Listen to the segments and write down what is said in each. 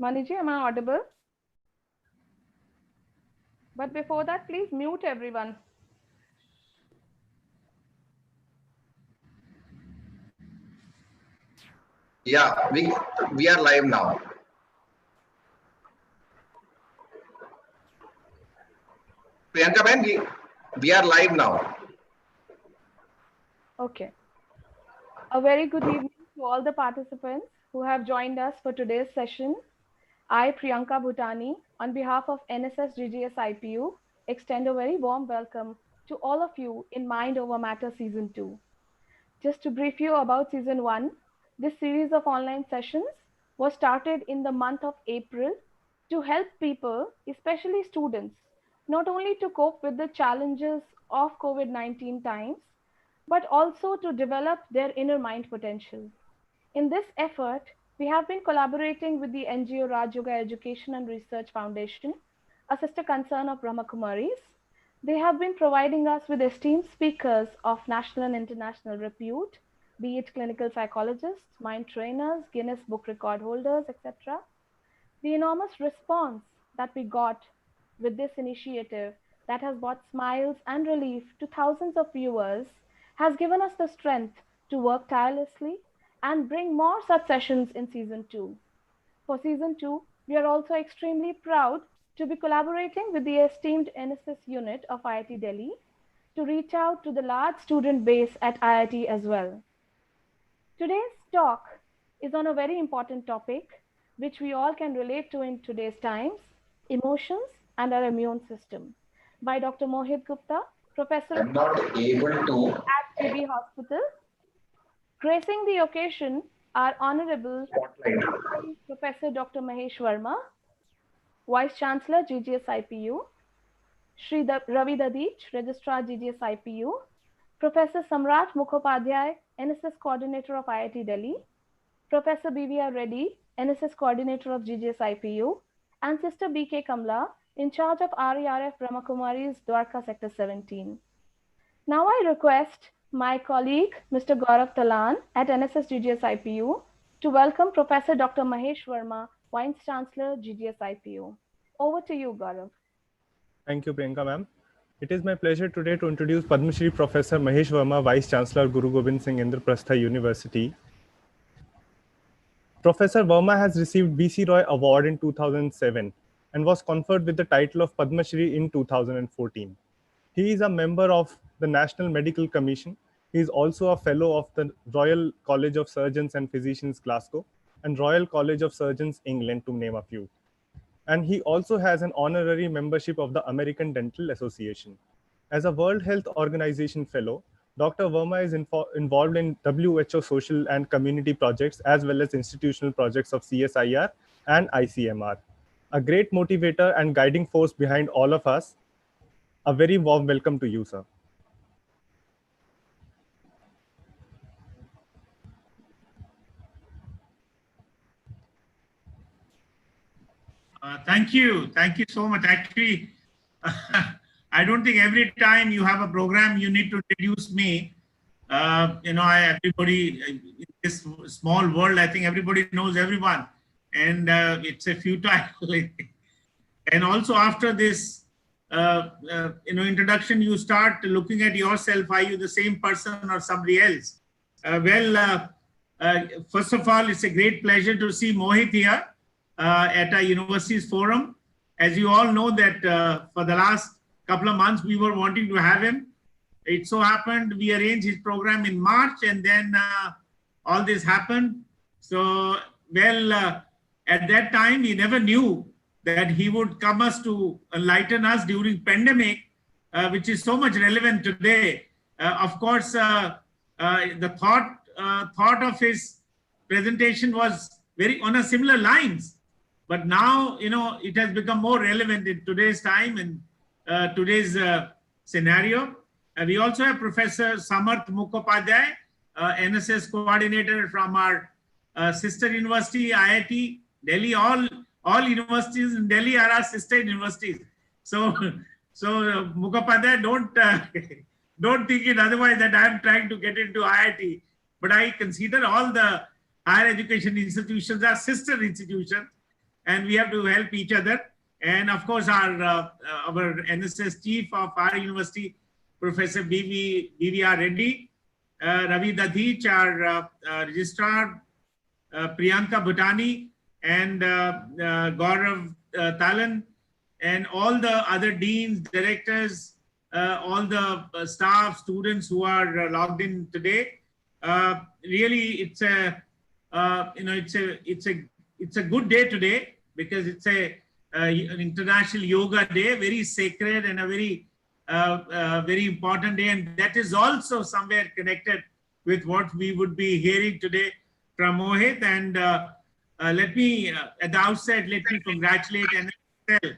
Maniji, am I audible? But before that, please mute everyone. Yeah, we are live now. Priyanka ma'am, we are live now. Okay. A very good evening to all the participants who have joined us for today's session. I, Priyanka Bhutani, on behalf of NSS-GGSIPU, extend a very warm welcome to all of you in Mind Over Matter Season 2. Just to brief you about Season 1, this series of online sessions was started in the month of April to help people, especially students, not only to cope with the challenges of COVID-19 times, but also to develop their inner mind potential. In this effort, we have been collaborating with the NGO Raj Yoga Education and Research Foundation, a sister concern of Brahma Kumaris. They have been providing us with esteemed speakers of national and international repute, be it clinical psychologists, mind trainers, Guinness Book record holders, etc. The enormous response that we got with this initiative that has brought smiles and relief to thousands of viewers has given us the strength to work tirelessly and bring more such sessions in Season 2. For Season 2, we are also extremely proud to be collaborating with the esteemed NSS unit of IIT Delhi to reach out to the large student base at IIT as well. Today's talk is on a very important topic which we all can relate to in today's times, emotions and our immune system, by Dr. Mohit Gupta, Professor I'm not able to at Pant Hospital. Gracing the occasion are Honorable Professor Dr. Mahesh Verma, Vice Chancellor GGSIPU, Shri Ravi Dadich, Registrar GGSIPU, Professor Samrat Mukhopadhyay, NSS Coordinator of IIT Delhi, Professor BVR Reddy, NSS Coordinator of GGSIPU, and Sister BK Kamla, in charge of RERF Brahma Kumaris, Dwarka Sector 17. Now I request my colleague, Mr. Gaurav Talan at NSS-GGSIPU, to welcome Professor Dr. Mahesh Verma, Vice Chancellor, GGSIPU. Over to you, Gaurav. Thank you, Priyanka ma'am. It is my pleasure today to introduce Padma Shri Professor Mahesh Verma, Vice Chancellor, Guru Gobind Singh Indraprastha University. Professor Verma has received BC Roy Award in 2007 and was conferred with the title of Padma Shri in 2014. He is a member of the National Medical Commission. He is also a fellow of the Royal College of Surgeons and Physicians, Glasgow, and Royal College of Surgeons, England, to name a few. And he also has an honorary membership of the American Dental Association. As a World Health Organization fellow, Dr. Verma is involved in WHO social and community projects as well as institutional projects of CSIR and ICMR. A great motivator and guiding force behind all of us. A very warm welcome to you, sir. Thank you. Thank you so much. Actually, I don't think every time you have a program, you need to introduce me. Everybody in this small world, I think everybody knows everyone. And it's a futile. And also after this, introduction, you start looking at yourself. Are you the same person or somebody else? First of all, it's a great pleasure to see Mohit here at a universities forum. As you all know that for the last couple of months, we were wanting to have him. It so happened we arranged his program in March, and then all this happened. So, at that time, we never knew that he would come us to enlighten us during pandemic, which is so much relevant today. Of course, the thought of his presentation was very on a similar lines, but now it has become more relevant in today's time and today's scenario. We also have Professor Samarth Mukhopadhyay, NSS coordinator from our sister university, IIT Delhi. All universities in Delhi are our sister universities. So Mukhopadhyay, don't think it otherwise that I am trying to get into IIT, but I consider all the higher education institutions are sister institutions. and we have to help each other. And of course, our NSS chief of our university, Professor BVR Reddy, Ravi Dadhich, our registrar, Priyanka Bhutani, and Gaurav Talan, and all the other deans, directors, all the staff, students who are logged in today. Really, it's a it's a good day today, because it's an International Yoga Day, very sacred and a very very important day, and that is also somewhere connected with what we would be hearing today from Mohit. And let me, at the outset, let me congratulate NSL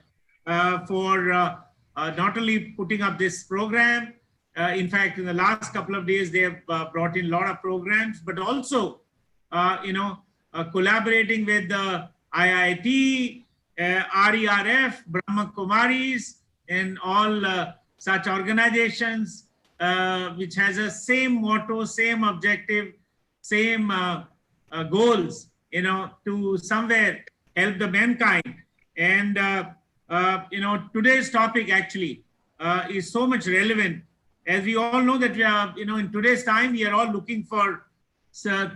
for not only putting up this program. In fact, in the last couple of days, they have brought in a lot of programs, but also, collaborating with the IIT, RERF, Brahma Kumaris, and all such organizations, which has a same motto, same objective, same goals, to somewhere help the mankind. And, today's topic actually is so much relevant, as we all know that we are, in today's time, we are all looking for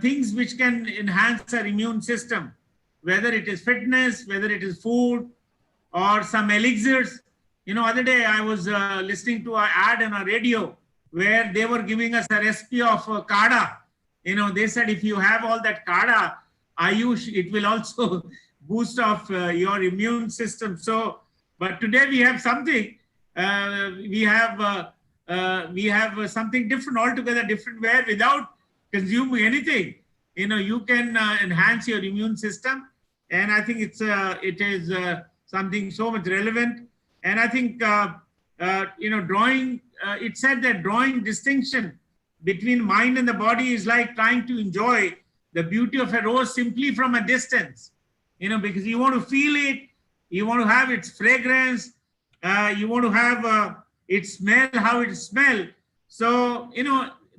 things which can enhance our immune system, whether it is fitness, whether it is food, or some elixirs. Other day I was listening to an ad on a radio where they were giving us a recipe of kada. They said if you have all that kada, Ayush, it will also boost off your immune system. So, but today we have something, we have something different altogether, different, where without consuming anything, you can enhance your immune system. And I think it is something so much relevant. And I think, it said that drawing distinction between mind and the body is like trying to enjoy the beauty of a rose simply from a distance, because you want to feel it, you want to have its fragrance, you want to have its smell, how it smells. So,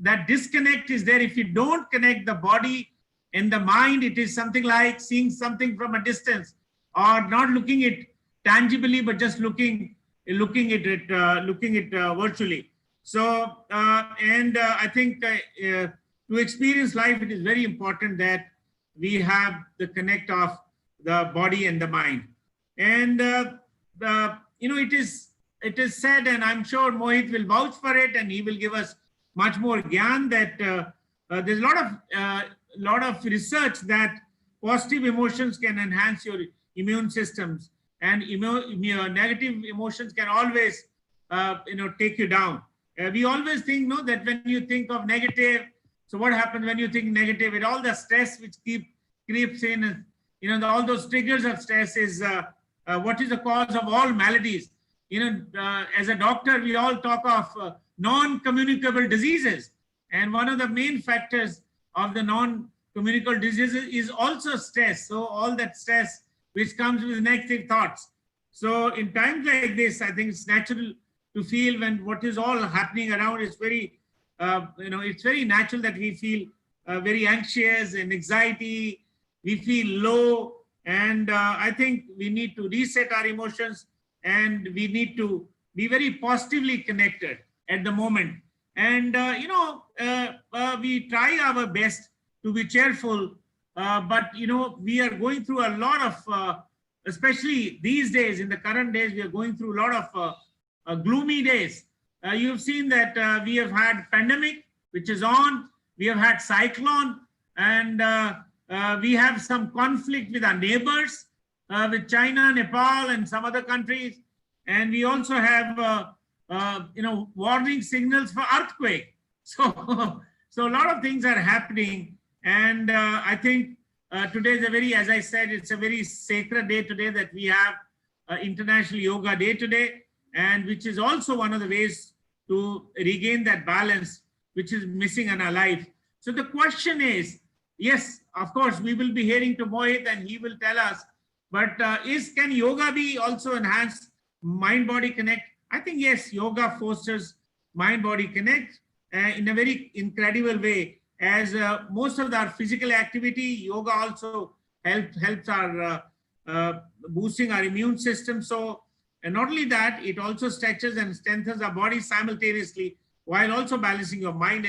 that disconnect is there. If you don't connect the body and the mind, it is something like seeing something from a distance, or not looking it tangibly, but just looking it virtually. So, I think to experience life, it is very important that we have the connect of the body and the mind. And it is said, and I'm sure Mohit will vouch for it, and he will give us much more gyan, that there's a lot of research that positive emotions can enhance your immune systems, and negative emotions can always take you down. We always think that when you think of negative, so what happens when you think negative? With all the stress which creeps in, and all those triggers of stress is what is the cause of all maladies. As a doctor, we all talk of non-communicable diseases, and one of the main factors of the non-communicable diseases is also stress. So all that stress which comes with negative thoughts. So in times like this, I think it's natural to feel, when what is all happening around is very, it's very natural that we feel very anxious and anxiety, we feel low, and I think we need to reset our emotions, and we need to be very positively connected at the moment. And, we try our best to be cheerful, but, we are going through a lot of, especially these days, in the current days, we are going through a lot of gloomy days. You've seen that we have had pandemic, which is on, we have had cyclone, and we have some conflict with our neighbors, with China, Nepal, and some other countries. And we also have, warning signals for earthquake. So a lot of things are happening. And I think today is a very, as I said, it's a very sacred day today, that we have International Yoga Day today, and which is also one of the ways to regain that balance which is missing in our life. So the question is, yes, of course, we will be hearing to Mohit, and he will tell us, but can yoga be also enhanced mind-body connect? I think yes, yoga fosters mind-body connect in a very incredible way. As most of our physical activity, yoga also helps our boosting our immune system. So, and not only that, it also stretches and strengthens our body simultaneously while also balancing your mind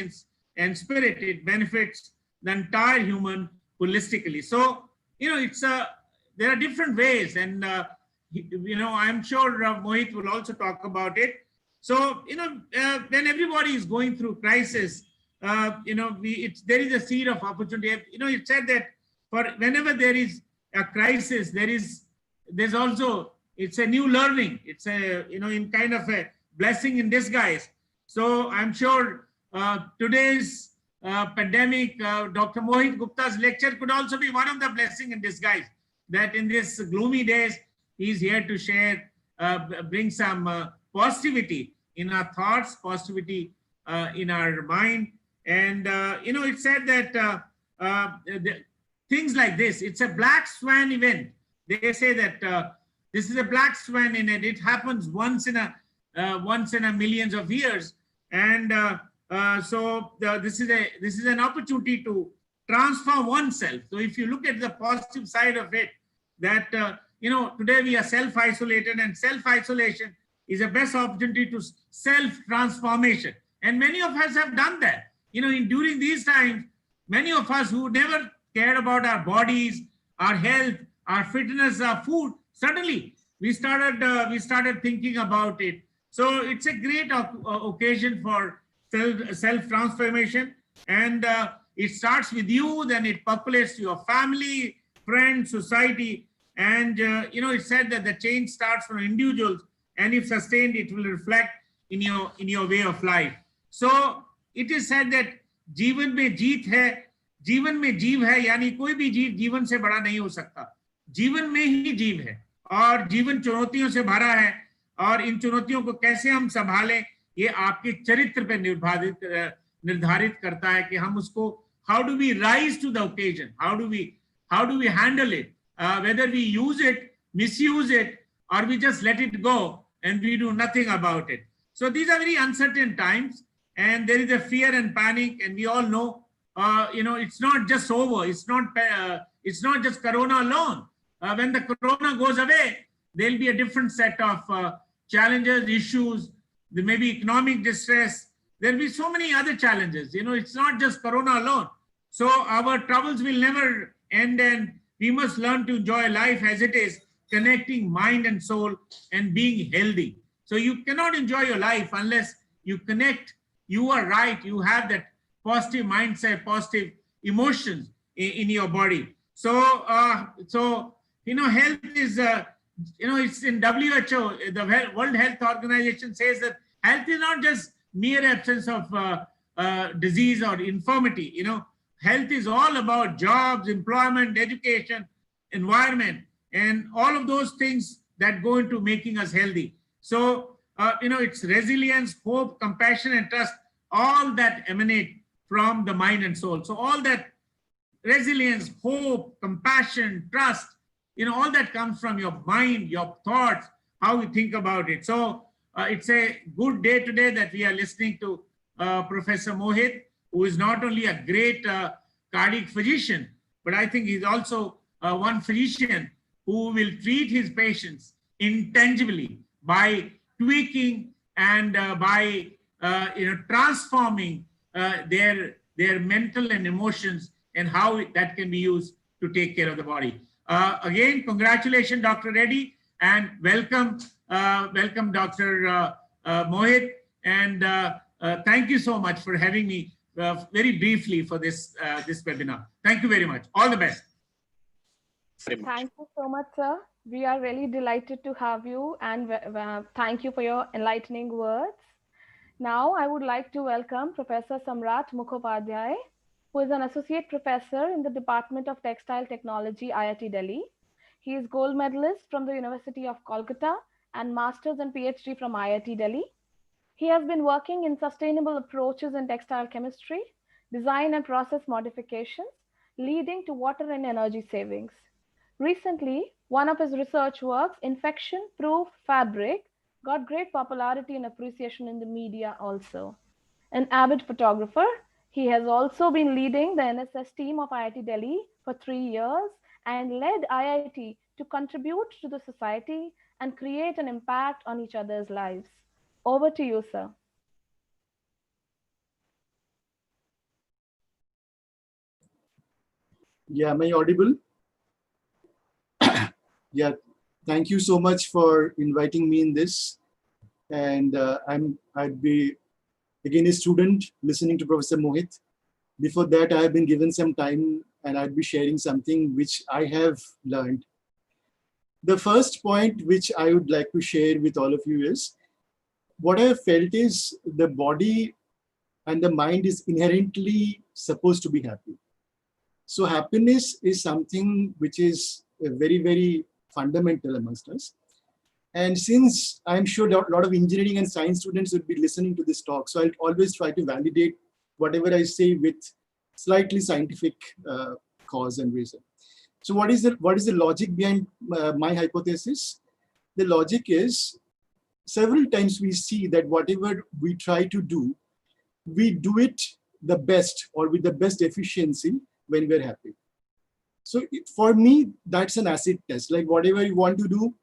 and spirit. It benefits the entire human holistically. So, it's there are different ways, and I'm sure Mohit will also talk about it. So, when everybody is going through crisis, there is a seed of opportunity. It said that for whenever there is a crisis, there's also, it's a new learning. It's in kind of a blessing in disguise. So I'm sure today's pandemic, Dr. Mohit Gupta's lecture could also be one of the blessing in disguise, that in this gloomy days, he's here to share, bring some positivity in our thoughts, positivity in our mind. And, it said that things like this, it's a black swan event. They say that this is a black swan in it. It happens once in a millions of years. And so this is an opportunity to transform oneself. So if you look at the positive side of it, that, today we are self-isolated, and self-isolation is the best opportunity to self-transformation. And many of us have done that. During these times, many of us who never cared about our bodies, our health, our fitness, our food, suddenly we started thinking about it. So it's a great occasion for self-transformation, and it starts with you, then it percolates to your family, friends, society, and it said that the change starts from individuals, and if sustained, it will reflect in your way of life. So it is said that जीवन में जीत है, जीवन में जीव है, यानी कोई भी जीव जीवन से बड़ा नहीं हो सकता, जीवन में ही जीव है, और जीवन चुनौतियों से भरा है, और इन चुनौतियों को कैसे हम संभालें, ये आपके चरित्र पर निर्धारित करता है कि हम उसको, how do we rise to the occasion, how do we handle it, whether we use it, misuse it, or we just let it go and we do nothing about it. So these are very uncertain times, and there is a fear and panic, and we all know, it's not just over. It's not just Corona alone. When the Corona goes away, there'll be a different set of challenges, issues. There may be economic distress. There'll be so many other challenges. It's not just Corona alone. So our troubles will never end, and we must learn to enjoy life as it is, connecting mind and soul and being healthy. So you cannot enjoy your life unless you connect. You are right. You have that positive mindset, positive emotions in your body. So, health is, it's in WHO, the World Health Organization says that health is not just mere absence of disease or infirmity. Health is all about jobs, employment, education, environment, and all of those things that go into making us healthy. So, it's resilience, hope, compassion, and trust, all that emanate from the mind and soul. So all that resilience, hope, compassion, trust, all that comes from your mind, your thoughts, how you think about it. So it's a good day today that we are listening to Professor Mohit, who is not only a great cardiac physician, but I think he's also one physician who will treat his patients intangibly by tweaking and by transforming their mental and emotions, and how that can be used to take care of the body. Again, congratulations, Dr. Reddy, and welcome Dr. Mohit, and thank you so much for having me very briefly for this webinar. Thank you very much. All the best. Thank you so much, sir. We are really delighted to have you, and thank you for your enlightening words. Now, I would like to welcome Professor Samrat Mukhopadhyay, who is an associate professor in the Department of Textile Technology, IIT Delhi. He is gold medalist from the University of Kolkata and master's and PhD from IIT Delhi. He has been working in sustainable approaches in textile chemistry, design and process modifications, leading to water and energy savings. Recently, one of his research works, Infection-Proof Fabric, got great popularity and appreciation in the media also. An avid photographer, he has also been leading the NSS team of IIT Delhi for 3 years and led IIT to contribute to the society and create an impact on each other's lives. Over to you, sir. Yeah, am I audible? Yeah, thank you so much for inviting me in this. And I'd be again a student listening to Professor Mohit. Before that, I have been given some time and I'd be sharing something which I have learned. The first point which I would like to share with all of you is what I have felt is the body and the mind is inherently supposed to be happy. So happiness is something which is very, very fundamental amongst us. And since I'm sure a lot of engineering and science students would be listening to this talk, so I'll always try to validate whatever I say with slightly scientific cause and reason. So what is the logic behind my hypothesis? The logic is several times we see that whatever we try to do, we do it the best or with the best efficiency when we're happy. So for me, that's an acid test. Like whatever you want to do,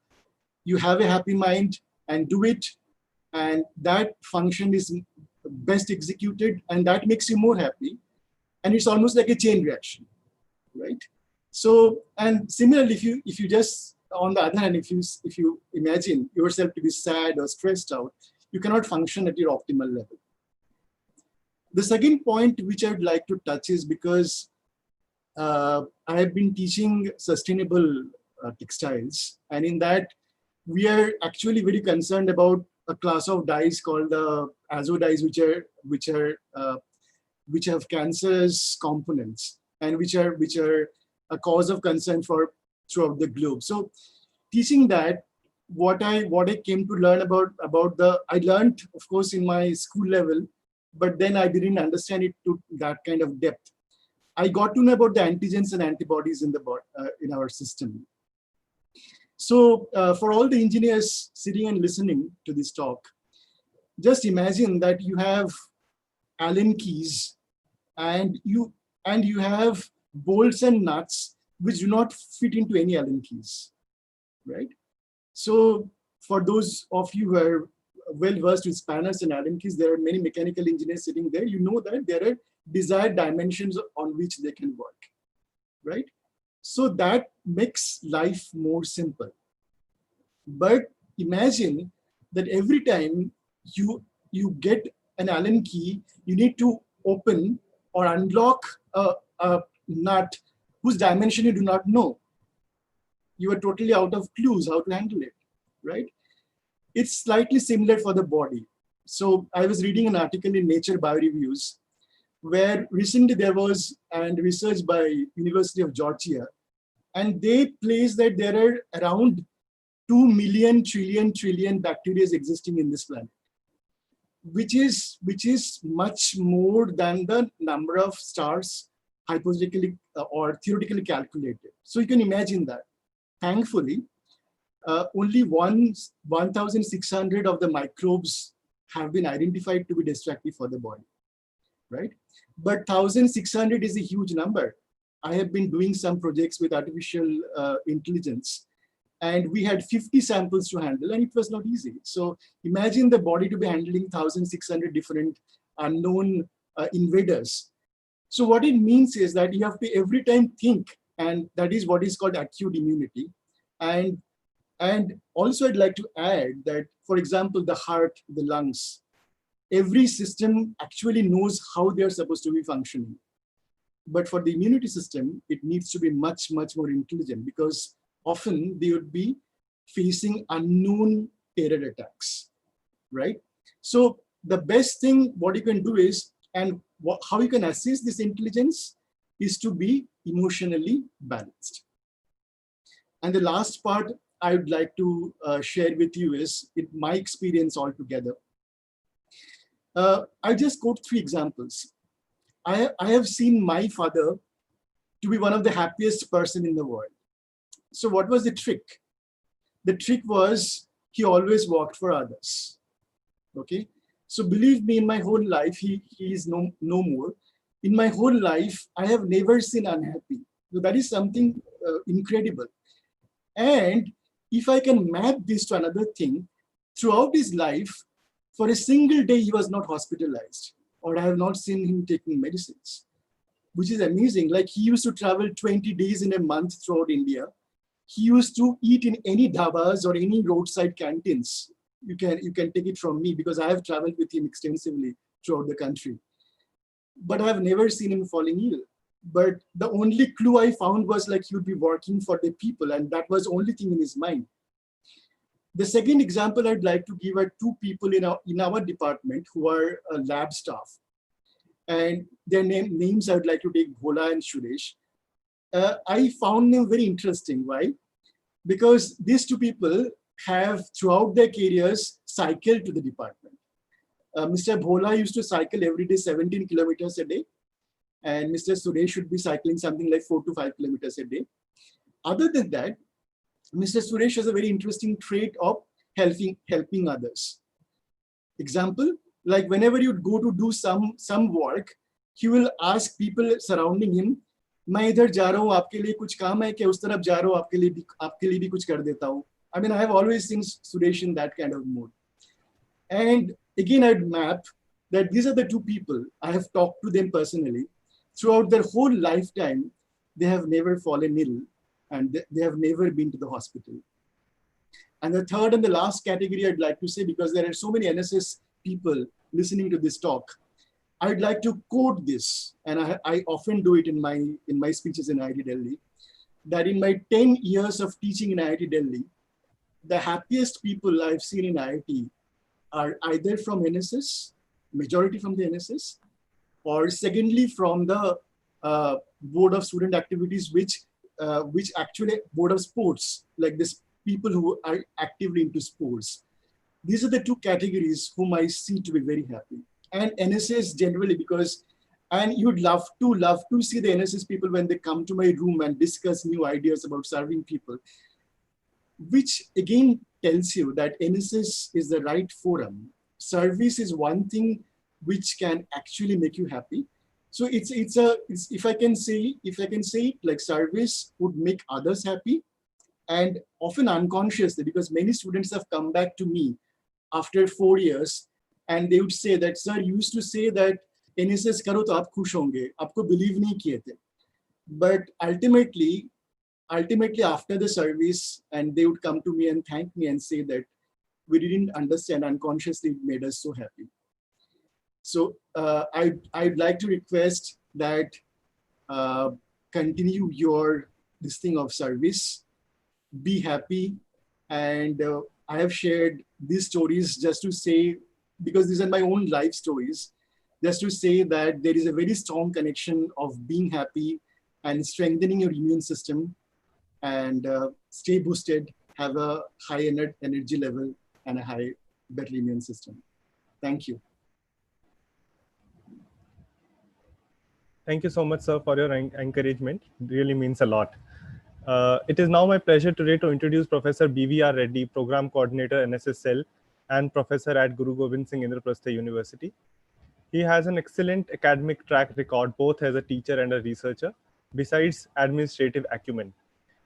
you have a happy mind and do it. And that function is best executed and that makes you more happy. And it's almost like a chain reaction, right? So, and similarly, if you just, on the other hand, if you imagine yourself to be sad or stressed out, you cannot function at your optimal level. The second point which I would like to touch is because I have been teaching sustainable textiles, and in that we are actually very concerned about a class of dyes called the azo dyes, which have cancerous components and which are a cause of concern for throughout the globe. So teaching that, what I came to learn about I learned, of course, in my school level, but then I didn't understand it to that kind of depth. I got to know about the antigens and antibodies in our system. So for all the engineers sitting and listening to this talk, just imagine that you have Allen keys and you have bolts and nuts which do not fit into any Allen keys, right? So for those of you who are well versed with spanners and Allen keys, there are many mechanical engineers sitting there. You know that there are desired dimensions on which they can work, right? So that makes life more simple. But imagine that every time you get an Allen key, you need to open or unlock a nut whose dimension you do not know. You are totally out of clues how to handle it, right? It's slightly similar for the body. So I was reading an article in Nature Bioreviews where recently there was research by University of Georgia, and they placed that there are around 2 million trillion bacteria existing in this planet, which is much more than the number of stars hypothetically or theoretically calculated. So you can imagine that. Thankfully, only 1,600 of the microbes have been identified to be destructive for the body, right? But 1,600 is a huge number. I have been doing some projects with artificial intelligence, and we had 50 samples to handle, and it was not easy. So imagine the body to be handling 1,600 different unknown invaders. So what it means is that you have to every time think, and that is what is called acute immunity. And also I'd like to add that, for example, the heart, the lungs, every system actually knows how they're supposed to be functioning. But for the immunity system, it needs to be much, much more intelligent, because often they would be facing unknown terror attacks, right? So the best thing what you can do is, and how you can assess this intelligence is to be emotionally balanced. And the last part I would like to share with you is my experience altogether. I just quote 3 examples. I have seen my father to be one of the happiest person in the world. So what was the trick? The trick was he always worked for others. Okay. So believe me, in my whole life, he is no more. In my whole life, I have never seen unhappy. So that is something incredible. And if I can map this to another thing, throughout his life, for a single day, he was not hospitalized, or I have not seen him taking medicines, which is amazing. Like, he used to travel 20 days in a month throughout India. He used to eat in any dhabas or any roadside canteens. You can take it from me, because I have traveled with him extensively throughout the country. But I have never seen him falling ill. But the only clue I found was like he would be working for the people, and that was the only thing in his mind. The second example I'd like to give are two people in our department who are lab staff. And their names I would like to take, Bhola and Suresh. I found them very interesting. Why? Because these two people have, throughout their careers, cycled to the department. Mr. Bhola used to cycle every day 17 kilometers a day. And Mr. Suresh should be cycling something like 4 to 5 kilometers a day. Other than that, Mr. Suresh has a very interesting trait of helping others. Example, like whenever you go to do some work, he will ask people surrounding him, मैं इधर जा रहा हूँ, आपके लिए कुछ काम है क्या, उस तरफ जा रहा हूँ, आपके लिए भी कुछ कर देता हूँ. I mean, I have always seen Suresh in that kind of mood. And again, I'd map that these are the two people. I have talked to them personally. Throughout their whole lifetime, they have never fallen ill, and they have never been to the hospital. And the third and the last category I'd like to say, because there are so many NSS people listening to this talk, I'd like to quote this, and I often do it in my speeches in IIT Delhi, that in my 10 years of teaching in IIT Delhi, the happiest people I've seen in IIT are either from NSS, majority from the NSS, or secondly from the Board of Student Activities, which actually Board of Sports, like this people who are actively into sports. These are the two categories whom I see to be very happy. And NSS generally, because, and you'd love to see the NSS people when they come to my room and discuss new ideas about serving people, which again tells you that NSS is the right forum. Service is one thing which can actually make you happy. So it's if I can say it, like service would make others happy, and often unconsciously, because many students have come back to me after 4 years, and they would say that, sir, you used to say that NSS karo to aap khush honge, aapko believe nahi kiye the. But ultimately after the service, and they would come to me and thank me and say that we didn't understand, unconsciously it made us so happy. So I'd like to request that continue this thing of service, be happy. And I have shared these stories just to say, because these are my own life stories, just to say that there is a very strong connection of being happy and strengthening your immune system, and stay boosted, have a high energy level and a better immune system. Thank you. Thank you so much, sir, for your encouragement. It really means a lot. It is now my pleasure today to introduce Professor B.V.R. Reddy, Program Coordinator, NSS Cell, and Professor at Guru Gobind Singh Indraprastha University. He has an excellent academic track record, both as a teacher and a researcher, besides administrative acumen.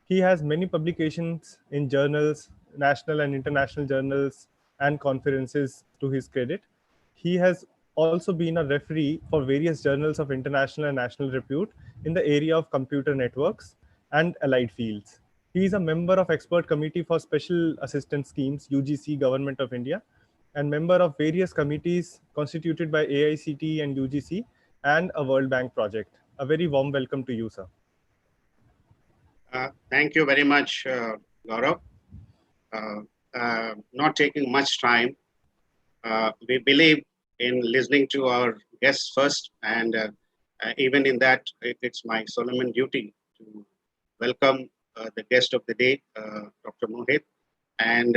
He has many publications in journals, national and international journals, and conferences to his credit. He has also been a referee for various journals of international and national repute in the area of computer networks and allied fields. He is a member of Expert Committee for Special Assistance Schemes, UGC, Government of India, and member of various committees constituted by AICTE and UGC and a World Bank project. A very warm welcome to you, sir. Thank you very much, Gaurav. Not taking much time, we believe in listening to our guests first, and even in that, it's my solemn duty to welcome the guest of the day, Dr. Mohit, and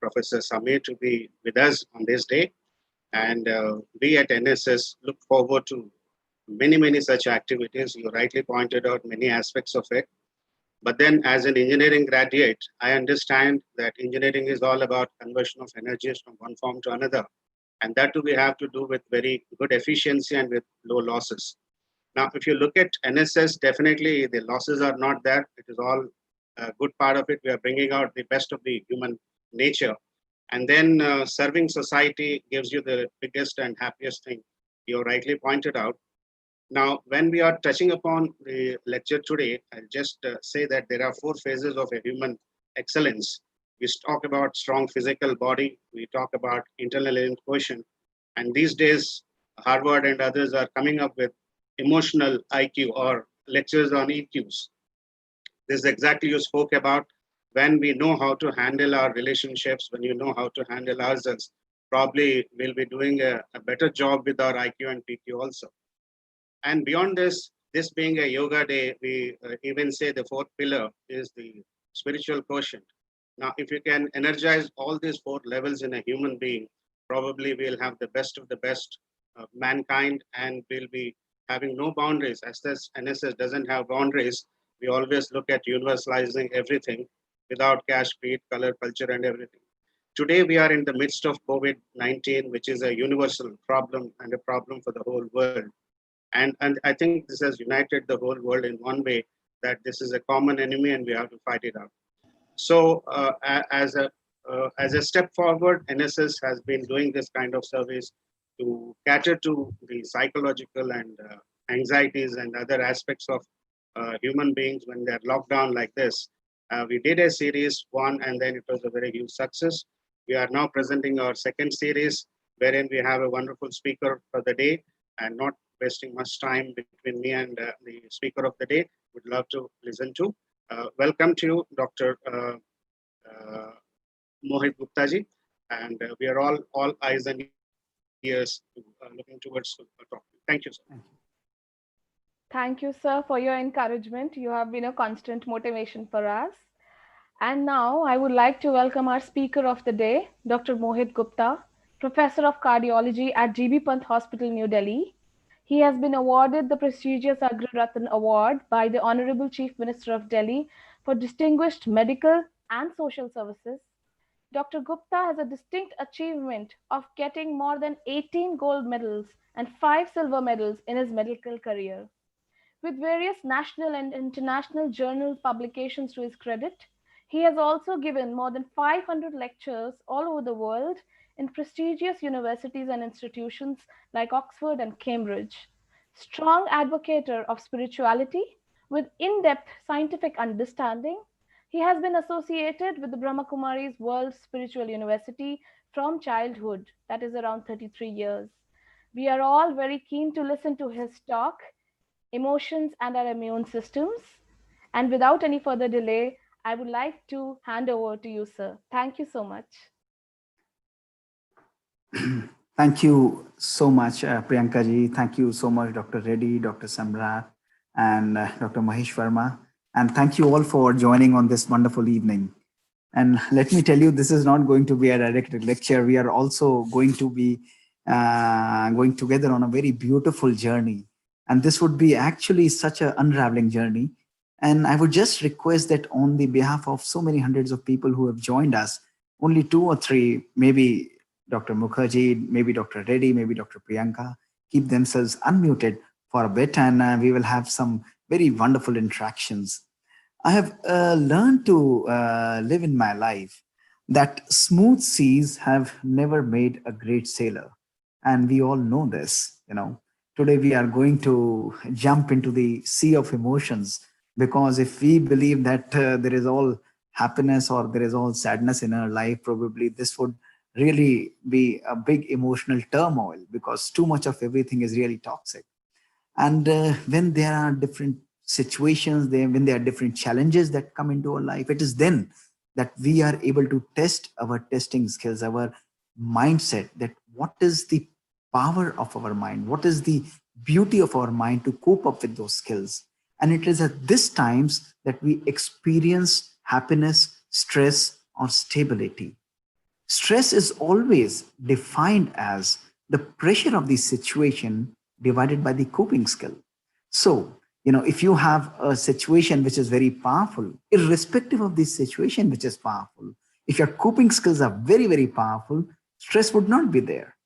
Professor Samir to be with us on this day. And we at NSS look forward to many such activities. You rightly pointed out many aspects of it. But then as an engineering graduate, I understand that engineering is all about conversion of energies from one form to another. And that too we have to do with very good efficiency and with low losses. Now, if you look at NSS, definitely the losses are not there. It is all a good part of it, we are bringing out the best of the human nature. And then serving society gives you the biggest and happiest thing you rightly pointed out. Now, when we are touching upon the lecture today, I'll just say that there are 4 phases of a human excellence. We talk about strong physical body, we talk about internal quotient, and these days, Harvard and others are coming up with emotional IQ or lectures on EQs. This is exactly you spoke about. When we know how to handle our relationships, when you know how to handle ourselves, probably we'll be doing a better job with our IQ and PQ also. And beyond this being a yoga day, we even say the 4th pillar is the spiritual quotient. Now, if you can energize all these 4 levels in a human being, probably we'll have the best of the best of mankind, and we'll be having no boundaries. As this NSS doesn't have boundaries, we always look at universalizing everything without caste, creed, color, culture, and everything. Today, we are in the midst of COVID-19, which is a universal problem and a problem for the whole world. And I think this has united the whole world in one way, that this is a common enemy and we have to fight it out. So as a step forward, NSS has been doing this kind of service to cater to the psychological and anxieties and other aspects of human beings when they're locked down like this. We did a series 1, and then it was a very huge success. We are now presenting our 2nd series, wherein we have a wonderful speaker for the day, and not wasting much time between me and the speaker of the day. Would love to listen to. Welcome to you, Dr. Mohit Gupta ji, and we are all eyes and ears looking towards the topic. Thank you, sir. Thank you, sir, for your encouragement. You have been a constant motivation for us. And now I would like to welcome our speaker of the day, Dr. Mohit Gupta, Professor of Cardiology at Pant Hospital, New Delhi. He has been awarded the prestigious Agra-Ratna Award by the Honorable Chief Minister of Delhi for distinguished medical and social services. Dr. Gupta has a distinct achievement of getting more than 18 gold medals and 5 silver medals in his medical career. With various national and international journal publications to his credit, he has also given more than 500 lectures all over the world in prestigious universities and institutions like Oxford and Cambridge. Strong advocator of spirituality with in-depth scientific understanding, he has been associated with the Brahma Kumari's World Spiritual University from childhood, that is around 33 years. We are all very keen to listen to his talk, Emotions and Our Immune Systems. And without any further delay, I would like to hand over to you, sir. Thank you so much. Thank you so much, Priyanka ji. Thank you so much, Dr. Reddy, Dr. Samrat, and Dr. Mahesh Verma. And thank you all for joining on this wonderful evening. And let me tell you, this is not going to be a directed lecture. We are also going to be going together on a very beautiful journey. And this would be actually such an unraveling journey. And I would just request that on the behalf of so many hundreds of people who have joined us, only 2 or 3, maybe Dr. Mukherjee, maybe Dr. Reddy, maybe Dr. Priyanka, keep themselves unmuted for a bit, and we will have some very wonderful interactions. I have learned to live in my life that smooth seas have never made a great sailor. And we all know this, you know. Today we are going to jump into the sea of emotions, because if we believe that there is all happiness or there is all sadness in our life, probably this would really be a big emotional turmoil, because too much of everything is really toxic. And when there are different situations, when there are different challenges that come into our life, it is then that we are able to test our testing skills, our mindset, that what is the power of our mind, what is the beauty of our mind to cope up with those skills. And it is at these times that we experience happiness, stress, or stability. Stress is always defined as the pressure of the situation divided by the coping skill. So, you know, if you have a situation which is very powerful, irrespective of the situation which is powerful, if your coping skills are very, very powerful, stress would not be there.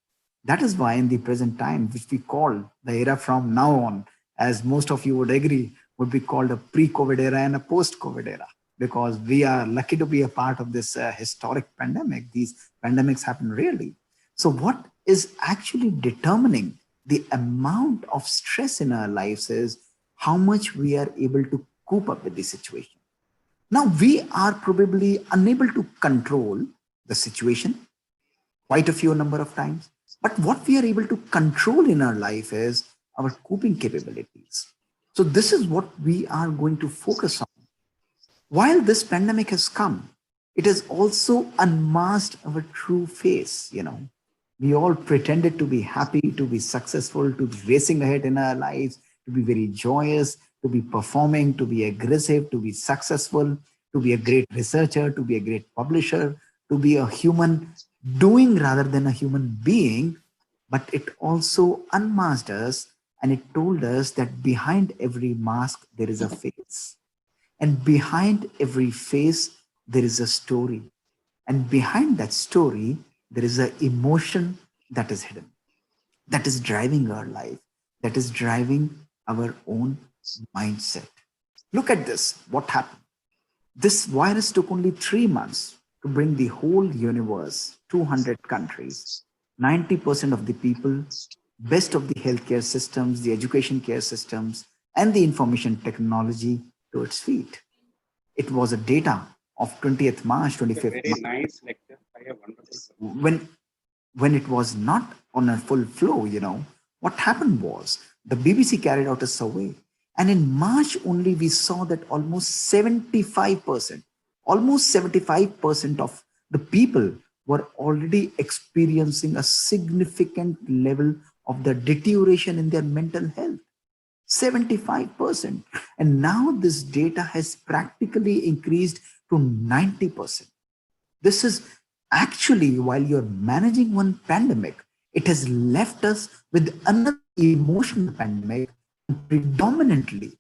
That is why in the present time, which we call the era from now on, as most of you would agree, would be called a pre-COVID era and a post-COVID era. because we are lucky to be a part of this historic pandemic. These pandemics happen rarely. So what is actually determining the amount of stress in our lives is how much we are able to cope up with the situation. Now, we are probably unable to control the situation quite a few number of times, but what we are able to control in our life is our coping capabilities. So this is what we are going to focus on. While this pandemic has come, it has also unmasked our true face. We all pretended to be happy, to be successful, to be racing ahead in our lives, to be very joyous, to be performing, to be aggressive, to be successful, to be a great researcher, to be a great publisher, to be a human doing rather than a human being. But it also unmasked us, and it told us that behind every mask, there is a face. And behind every face, there is a story. And behind that story, there is an emotion that is hidden, that is driving our life, that is driving our own mindset. Look at this. What happened? This virus took only 3 months to bring the whole universe, 200 countries, 90% of the people, best of the healthcare systems, the education care systems, and the information technology to its feet. It was a data of 20th March, 25th Very March. nice lecture. I have wonderful. When it was not on a full flow, what happened was the BBC carried out a survey. And in March only, we saw that almost 75% of the people were already experiencing a significant level of the deterioration in their mental health. 75%. And now this data has practically increased to 90%. This is actually, while you're managing one pandemic, it has left us with another emotional pandemic, predominantly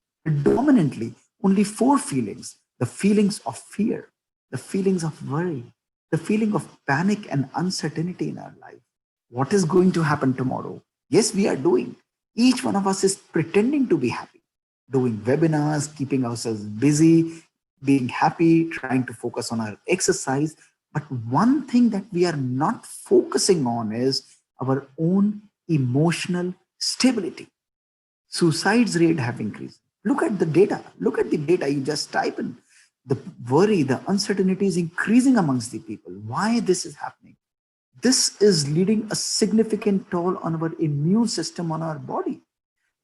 only 4 feelings: the feelings of fear, the feelings of worry, the feeling of panic and uncertainty in our life. What is going to happen tomorrow? Yes, we are doing. Each one of us is pretending to be happy, doing webinars, keeping ourselves busy, being happy, trying to focus on our exercise. But one thing that we are not focusing on is our own emotional stability. Suicides rate have increased. Look at the data. Look at the data. You just type in. The worry, the uncertainty is increasing amongst the people. Why this is happening? This is leading a significant toll on our immune system, on our body.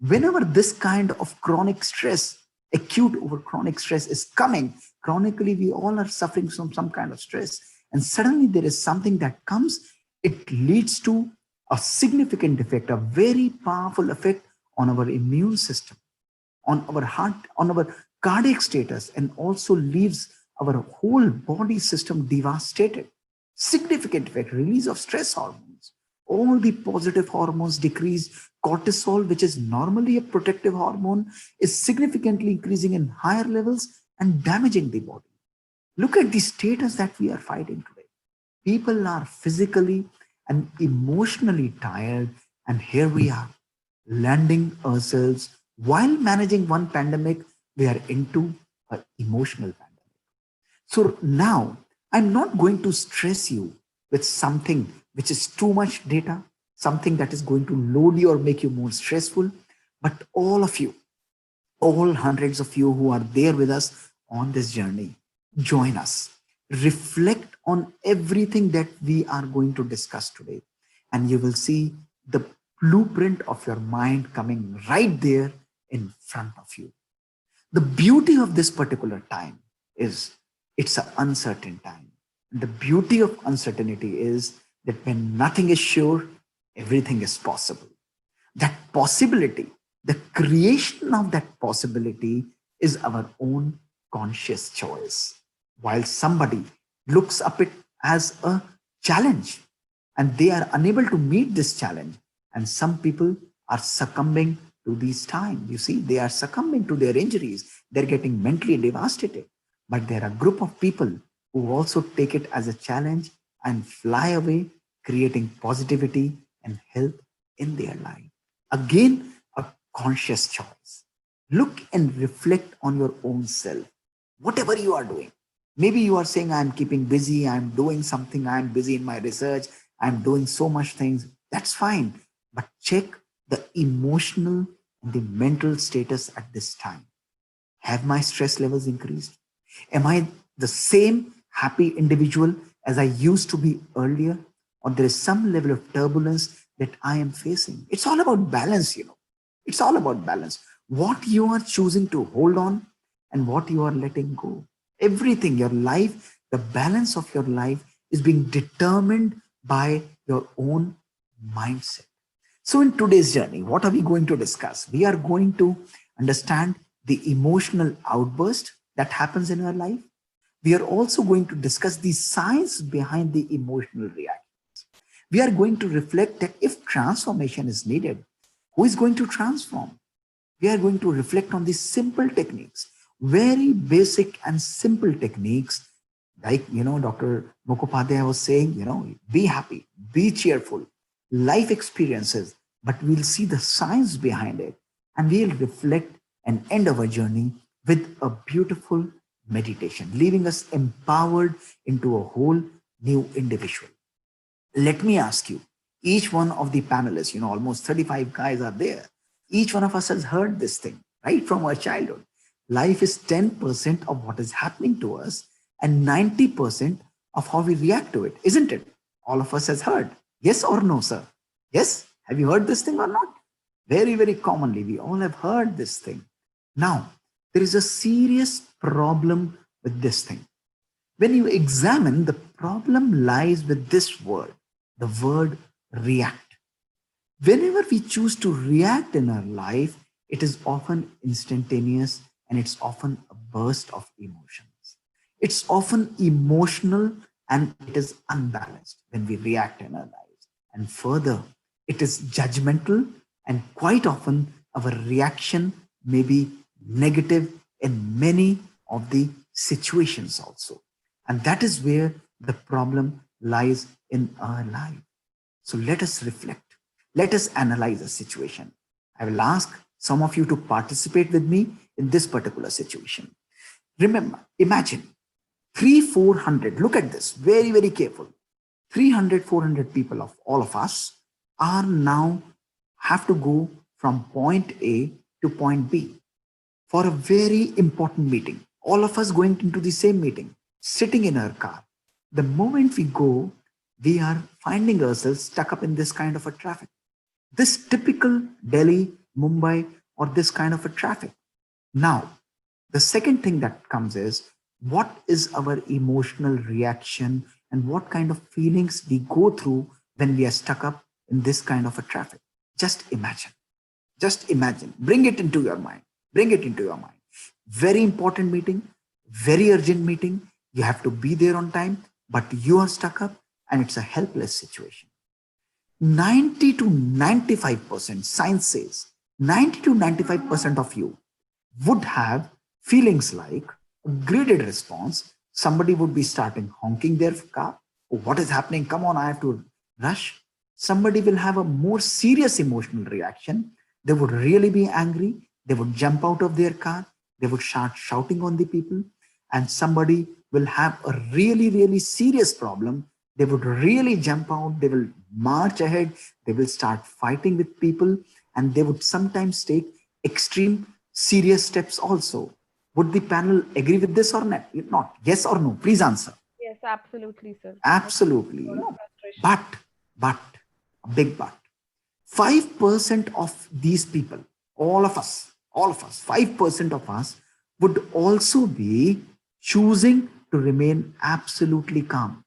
Whenever this kind of chronic stress, acute over chronic stress is coming, chronically we all are suffering from some kind of stress, and suddenly there is something that comes, it leads to a significant effect, a very powerful effect on our immune system, on our heart, on our cardiac status, and also leaves our whole body system devastated. Significant effect, release of stress hormones. All the positive hormones decrease. Cortisol, which is normally a protective hormone, is significantly increasing in higher levels and damaging the body. Look at the status that we are fighting today. People are physically and emotionally tired, and here we are, landing ourselves while managing one pandemic, we are into an emotional pandemic. So now, I'm not going to stress you with something which is too much data, something that is going to load you or make you more stressful, but all of you, all hundreds of you who are there with us on this journey, join us. Reflect on everything that we are going to discuss today, and you will see the blueprint of your mind coming right there in front of you. The beauty of this particular time is it's an uncertain time. The beauty of uncertainty is that when nothing is sure, everything is possible. That possibility, the creation of that possibility is our own conscious choice. While somebody looks up it as a challenge and they are unable to meet this challenge, and some people are succumbing to these times. You see, they are succumbing to their injuries. They're getting mentally devastated. But there are a group of people who also take it as a challenge and fly away, creating positivity and health in their life. Again, a conscious choice. Look and reflect on your own self. whatever you are doing. Maybe you are saying, I'm keeping busy, I'm doing something, I'm busy in my research, I'm doing so much things. That's fine. But check the emotional and the mental status at this time. Have my stress levels increased? Am I the same happy individual as I used to be earlier? Or there is some level of turbulence that I am facing? It's all about balance, you know. It's all about balance. What you are choosing to hold on and what you are letting go. Everything, your life, the balance of your life is being determined by your own mindset. So in today's journey, what are we going to discuss? We are going to understand the emotional outburst that happens in our life. We are also going to discuss the science behind the emotional reactions. We are going to reflect that if transformation is needed, who is going to transform? We are going to reflect on these simple techniques, very basic and simple techniques. Like, Dr. Mukhopadhyay was saying, be happy, be cheerful, life experiences, but we'll see the science behind it, and we'll reflect and end our journey with a beautiful meditation, leaving us empowered into a whole new individual. Let me ask you, each one of the panelists, almost 35 guys are there. Each one of us has heard this thing right from our childhood. Life is 10% of what is happening to us and 90% of how we react to it, isn't it? All of us has heard. Yes or no, sir? Yes? Have you heard this thing or not? Very, very commonly, we all have heard this thing. Now, there is a serious problem with this thing. When you examine, the problem lies with this word, the word react. Whenever we choose to react in our life, it is often instantaneous and it's often a burst of emotions. It's often emotional and it is unbalanced when we react in our lives. And further, it is judgmental, and quite often our reaction may be negative in many of the situations also. And that is where the problem lies in our life. So let us reflect. Let us analyze the situation. I will ask some of you to participate with me in this particular situation. Remember, imagine 300-400, look at this, very, very careful. 300-400 people of all of us are now have to go from point A to point B for a very important meeting. All of us going into the same meeting, sitting in our car. The moment we go, we are finding ourselves stuck up in this kind of a traffic. This typical Delhi, Mumbai, or this kind of a traffic. Now, the second thing that comes is, what is our emotional reaction and what kind of feelings we go through when we are stuck up in this kind of a traffic? Just imagine. Just imagine. Bring it into your mind. Bring it into your mind. Very important meeting, very urgent meeting. You have to be there on time, but you are stuck up and it's a helpless situation. 90 to 95%, science says, 90 to 95% of you would have feelings like a graded response. Somebody would be starting honking their car. Oh, what is happening? Come on, I have to rush. Somebody will have a more serious emotional reaction. They would really be angry. They would jump out of their car. They would start shouting on the people. And somebody will have a really, really serious problem. They would really jump out. They will march ahead. They will start fighting with people. And they would sometimes take extreme, serious steps also. Would the panel agree with this or not? Yes or no? Please answer. Yes, absolutely, sir. Absolutely. But, a big but. 5% of these people, all of us, 5% of us would also be choosing to remain absolutely calm,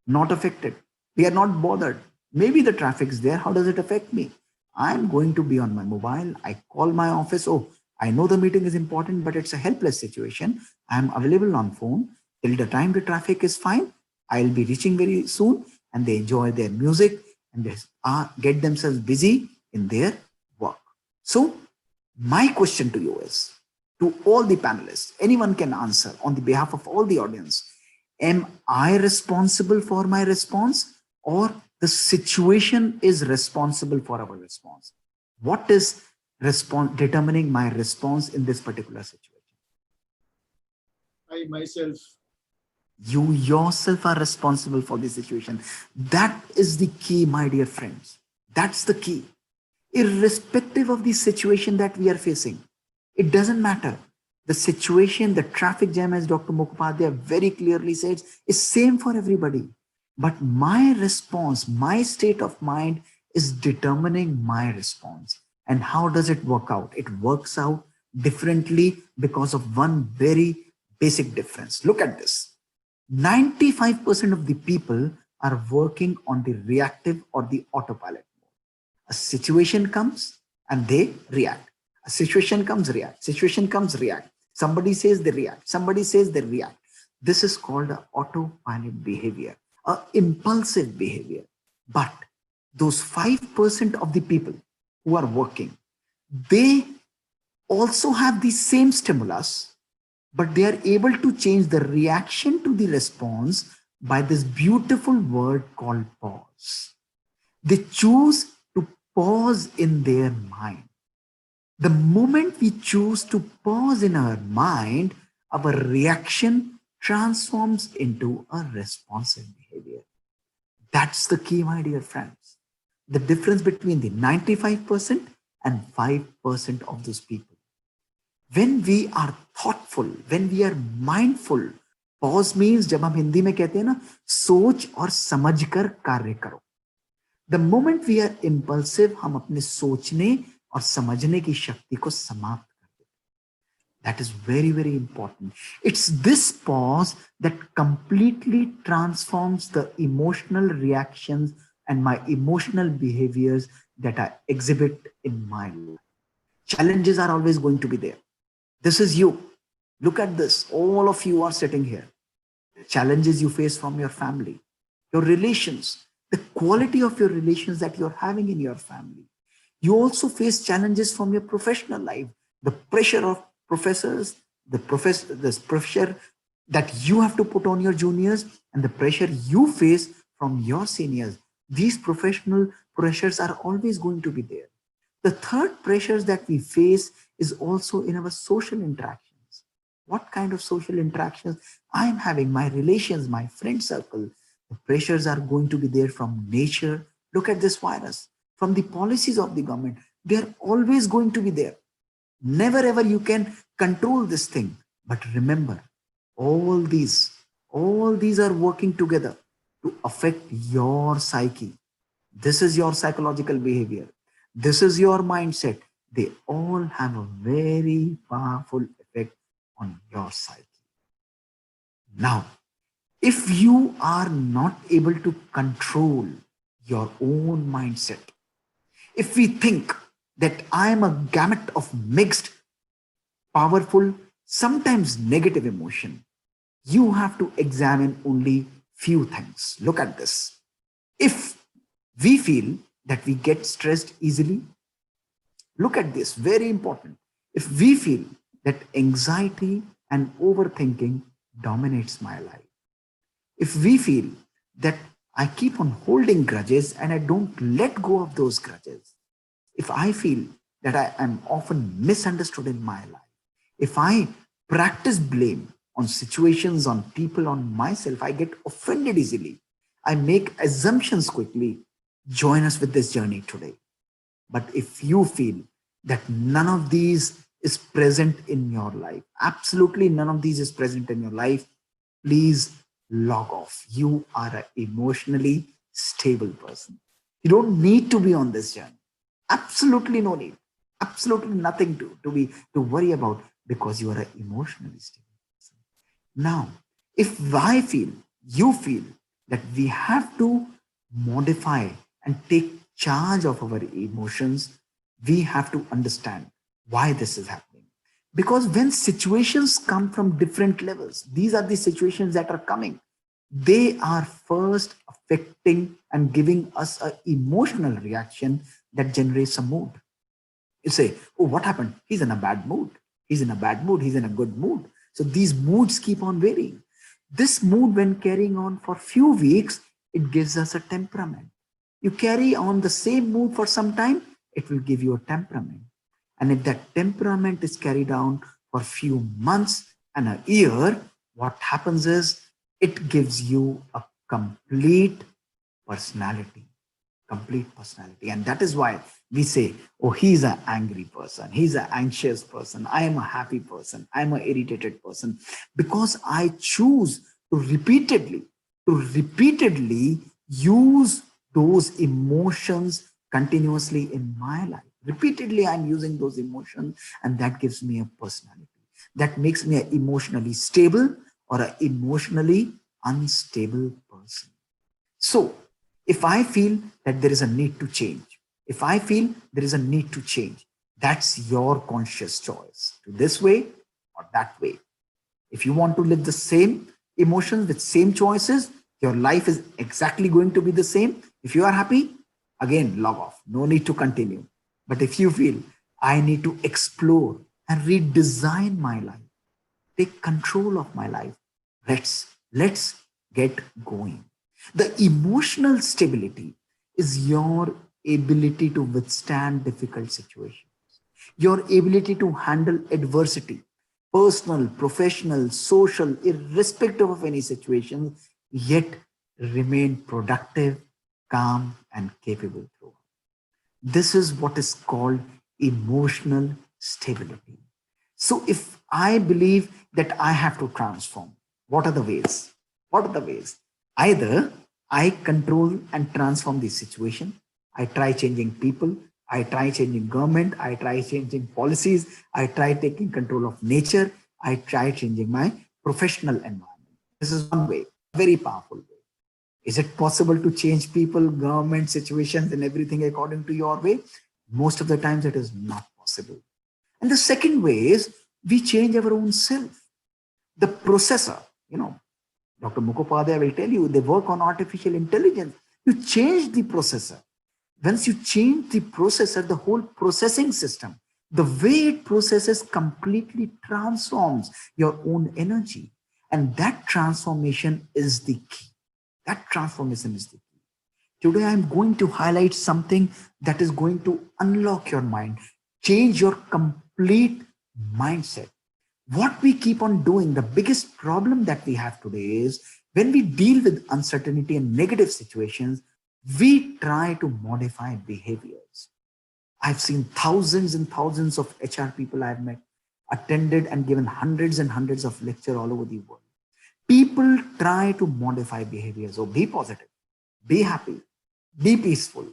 not affected. We are not bothered. Maybe the traffic is there. How does it affect me? I'm going to be on my mobile. I call my office. Oh, I know the meeting is important, but it's a helpless situation. I'm available on phone. Till the time the traffic is fine, I'll be reaching very soon, and they enjoy their music and they get themselves busy in their work. So my question to you is, to all the panelists, anyone can answer on the behalf of all the audience, am I responsible for my response, or the situation is responsible for our response? What is determining my response in this particular situation? I myself. You yourself are responsible for the situation. That is the key, my dear friends. That's the key. Irrespective of the situation that we are facing, it doesn't matter. The situation, the traffic jam, as Dr. Mukhopadhyay very clearly says, is same for everybody. But my response, my state of mind is determining my response. And how does it work out? It works out differently because of one very basic difference. Look at this. 95% of the people are working on the reactive or the autopilot mode. A situation comes and they react. A situation comes, react. Situation comes, react. Somebody says they react. Somebody says they react. This is called an autopilot behavior, an impulsive behavior. But those 5% of the people who are working, they also have the same stimulus, but they are able to change the reaction to the response by this beautiful word called pause. They choose to pause in their mind. The moment we choose to pause in our mind, our reaction transforms into a responsive behavior. That's the key, my dear friends. The difference between the 95% and 5% of those people. When we are thoughtful, when we are mindful, pause means, जब हम हिंदी में कहते हैं ना, सोच और समझकर कार्य करो. The moment we are impulsive, हम अपने सोचने और समझने की शक्ति को समाप्त कर देते. That is very, very important. It's this pause that completely transforms the emotional reactions and my emotional behaviors that I exhibit in my life. Challenges are always going to be there. This is you. Look at this. All of you are sitting here. The challenges you face from your family, your relations, the quality of your relations that you're having in your family. You also face challenges from your professional life, the pressure of professors, the pressure that you have to put on your juniors, and the pressure you face from your seniors. These professional pressures are always going to be there. The third pressures that we face is also in our social interactions. What kind of social interactions I am having, my relations, my friend circle. The pressures are going to be there from nature. Look at this virus. From the policies of the government, they're always going to be there. Never ever you can control this thing. But remember, all these are working together to affect your psyche. This is your psychological behavior. This is your mindset. They all have a very powerful effect on your psyche. Now, if you are not able to control your own mindset, if we think that I am a gamut of mixed, powerful, sometimes negative emotion, you have to examine only few things. Look at this. If we feel that we get stressed easily, look at this, very important. If we feel that anxiety and overthinking dominates my life, if we feel that I keep on holding grudges and I don't let go of those grudges, if I feel that I am often misunderstood in my life, if I practice blame on situations, on people, on myself, I get offended easily, I make assumptions quickly, join us with this journey today. But if you feel that none of these is present in your life, absolutely none of these is present in your life, please log off. You are an emotionally stable person. You don't need to be on this journey. Absolutely no need. Absolutely nothing to worry about, because you are an emotionally stable person. Now, if I feel, you feel that we have to modify and take charge of our emotions, we have to understand why this is happening. Because when situations come from different levels, these are the situations that are coming. They are first affecting and giving us an emotional reaction that generates a mood. You say, oh, what happened? He's in a bad mood. He's in a bad mood. He's in a good mood. So these moods keep on varying. This mood, when carrying on for few weeks, it gives us a temperament. You carry on the same mood for some time, it will give you a temperament. And if that temperament is carried on for few months and a year, what happens is it gives you a complete personality. And that is why we say, oh, he's an angry person, he's an anxious person, I am a happy person, I'm an irritated person, because I choose to repeatedly use those emotions continuously in my life. Repeatedly I'm using those emotions, and that gives me a personality that makes me an emotionally stable or an emotionally unstable person. So if I feel that there is a need to change, that's your conscious choice, to this way or that way. If you want to live the same emotions with same choices, your life is exactly going to be the same. If you are happy, again, log off, no need to continue. But if you feel I need to explore and redesign my life, take control of my life, let's get going. The emotional stability is your ability to withstand difficult situations, your ability to handle adversity, personal, professional, social, irrespective of any situation, yet remain productive, calm, and capable throughout. This is what is called emotional stability. So if I believe that I have to transform, what are the ways? Either I control and transform the situation, I try changing people, I try changing government, I try changing policies, I try taking control of nature, I try changing my professional environment. This is one way, a very powerful way. Is it possible to change people, government, situations, and everything according to your way? Most of the times it is not possible. And the second way is we change our own self. The processor, Dr. Mukhopadhyay will tell you, they work on artificial intelligence. You change the processor. Once you change the processor, the whole processing system, the way it processes completely transforms your own energy. And that transformation is the key. Today, I'm going to highlight something that is going to unlock your mind, change your complete mindset. What we keep on doing, the biggest problem that we have today is when we deal with uncertainty and negative situations, we try to modify behaviors. I've seen thousands and thousands of HR people I've met, attended and given hundreds and hundreds of lectures all over the world. People try to modify behaviors. Oh, be positive, be happy, be peaceful,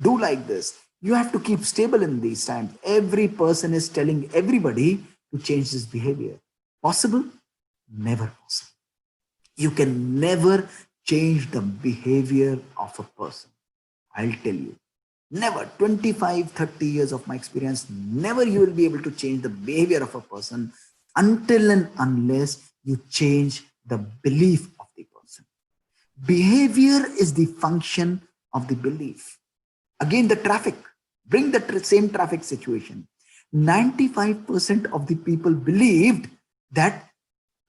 do like this. You have to keep stable in these times. Every person is telling everybody to change this behavior. Possible? Never possible. You can never change the behavior of a person. I'll tell you. Never. 25, 30 years of my experience, never you will be able to change the behavior of a person until and unless you change the belief of the person. Behavior is the function of the belief. Again, the traffic. Bring the same traffic situation. 95% of the people believed that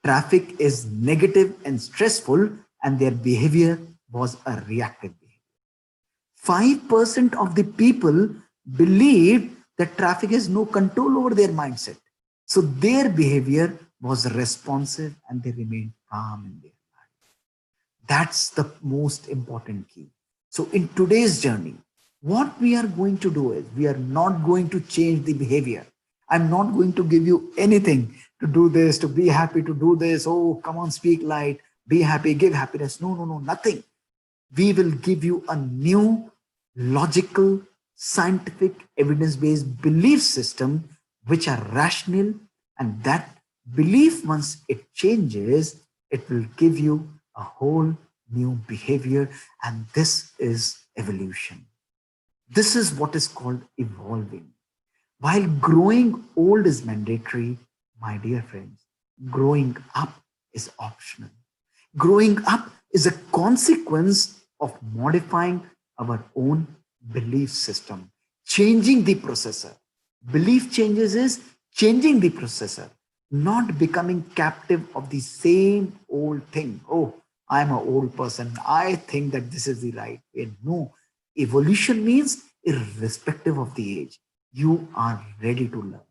traffic is negative and stressful, and their behavior was a reactive behavior. 5% of the people believed that traffic has no control over their mindset. So their behavior was responsive and they remained calm in their life. That's the most important key. So in today's journey, what we are going to do is we are not going to change the behavior. I'm not going to give you anything to do this, to be happy, to do this. Oh, come on, speak light, be happy, give happiness. No, nothing. We will give you a new logical, scientific, evidence-based belief system, which are rational, and that belief, once it changes, it will give you a whole new behavior. And this is evolution. This is what is called evolving. While growing old is mandatory, my dear friends, growing up is optional. Growing up is a consequence of modifying our own belief system, changing the processor. Belief changes is changing the processor, not becoming captive of the same old thing. Oh, I'm an old person, I think that this is the right way. No, evolution means irrespective of the age, you are ready to learn.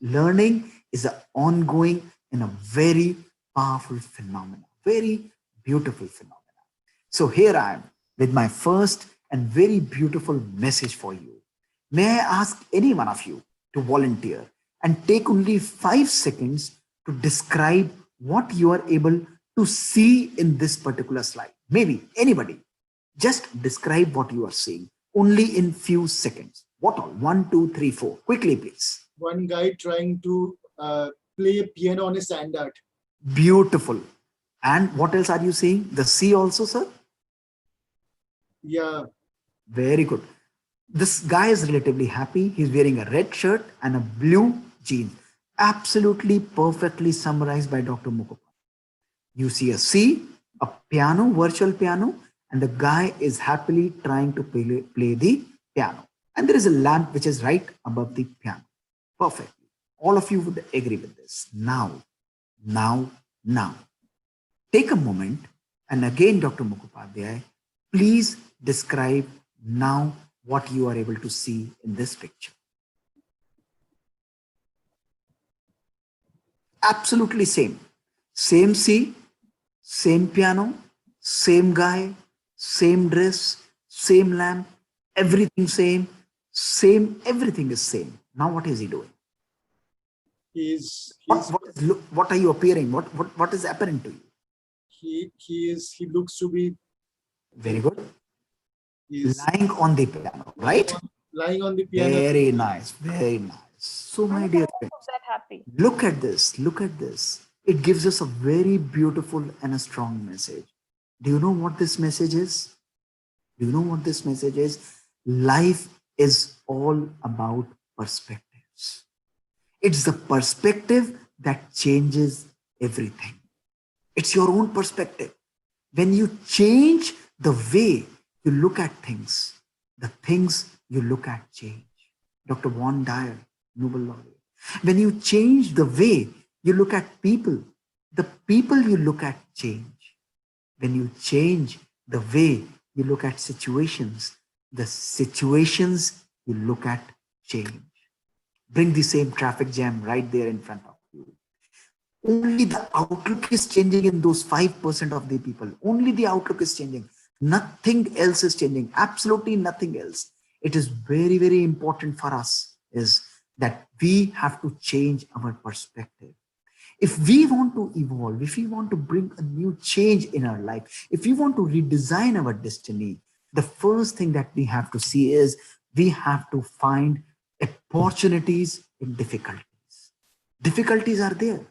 Learning is an ongoing in a very powerful phenomena, very beautiful phenomena. So here I am with my first and very beautiful message for you. May I ask any one of you to volunteer and take only 5 seconds to describe what you are able to see in this particular slide. Maybe anybody, just describe what you are seeing only in few seconds. What all? 1, 2, 3, 4. Quickly, please. One guy trying to play piano on a sand art. Beautiful. And what else are you seeing? The sea also, sir? Yeah. Very good. This guy is relatively happy. He's wearing a red shirt and a blue jeans. Absolutely perfectly summarized by Dr. Mohit. You see a sea, a piano, virtual piano, and the guy is happily trying to play the piano. And there is a lamp which is right above the piano. Perfect. All of you would agree with this. Now. Take a moment, and again, Dr. Mukhopadhyay, please describe now what you are able to see in this picture. Absolutely same. Same sea, same piano, same guy, same dress, same lamp, everything same, everything is same. Now what is he doing? What are you appearing? What is apparent to you? He looks to be very good. Lying on the piano, right? Lying on the piano. Very nice, very nice. So my dear friends, look at this, look at this. It gives us a very beautiful and a strong message. Do you know what this message is? Do you know what this message is? Life is all about perspectives. It's the perspective that changes everything. It's your own perspective. When you change the way you look at things, the things you look at change. Dr. Von Dyer, Nobel laureate. When you change the way you look at people, the people you look at change. When you change the way you look at situations, the situations you look at change. Bring the same traffic jam right there in front of you. Only the outlook is changing in those 5% of the people. Only the outlook is changing. Nothing else is changing. Absolutely nothing else. It is very, very important for us is that we have to change our perspective. If we want to evolve, if we want to bring a new change in our life, if we want to redesign our destiny, the first thing that we have to see is we have to find opportunities in difficulties. Difficulties are there.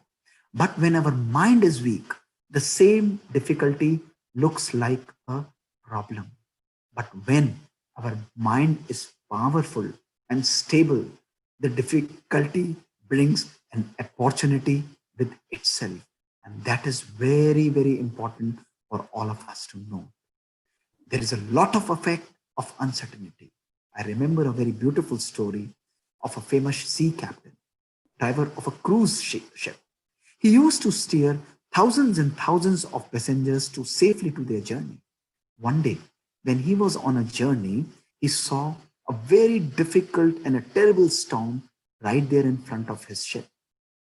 But when our mind is weak, the same difficulty looks like a problem. But when our mind is powerful and stable, the difficulty brings an opportunity with itself. And that is very, very important for all of us to know. There is a lot of effect of uncertainty. I remember a very beautiful story of a famous sea captain, driver of a cruise ship. He used to steer thousands and thousands of passengers to safely to their journey. One day, when he was on a journey, he saw a very difficult and a terrible storm right there in front of his ship.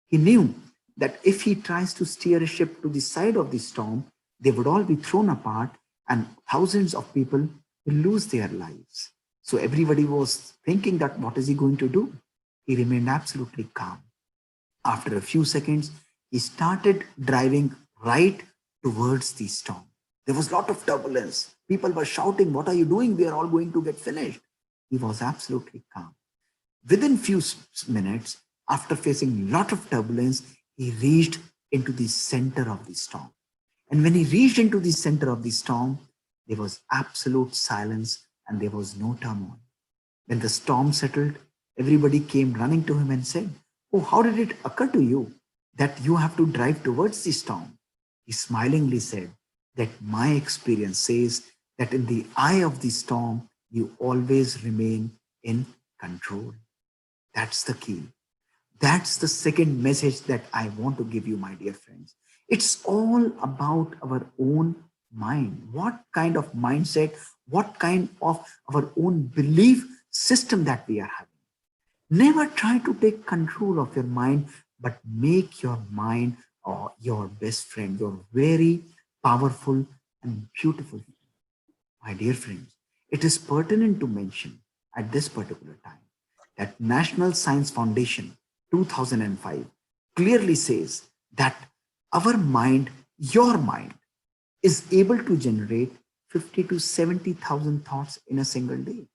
He knew that if he tries to steer a ship to the side of the storm, they would all be thrown apart and thousands of people will lose their lives. So everybody was thinking that what is he going to do? He remained absolutely calm. After a few seconds, he started driving right towards the storm. There was a lot of turbulence. People were shouting, "What are you doing? We are all going to get finished." He was absolutely calm. Within few minutes, after facing a lot of turbulence, he reached into the center of the storm. And when he reached into the center of the storm, there was absolute silence and there was no turmoil. When the storm settled, everybody came running to him and said, "Oh, how did it occur to you that you have to drive towards the storm?" He smilingly said that my experience says that in the eye of the storm, you always remain in control. That's the key. That's the second message that I want to give you, my dear friends. It's all about our own mind. What kind of mindset, what kind of our own belief system that we are having. Never try to take control of your mind but make your mind or your best friend, your very powerful and beautiful friend. My dear friends, it is pertinent to mention at this particular time that National Science Foundation 2005 clearly says that our mind, your mind, is able to generate 50 to 70,000 thoughts in a single day.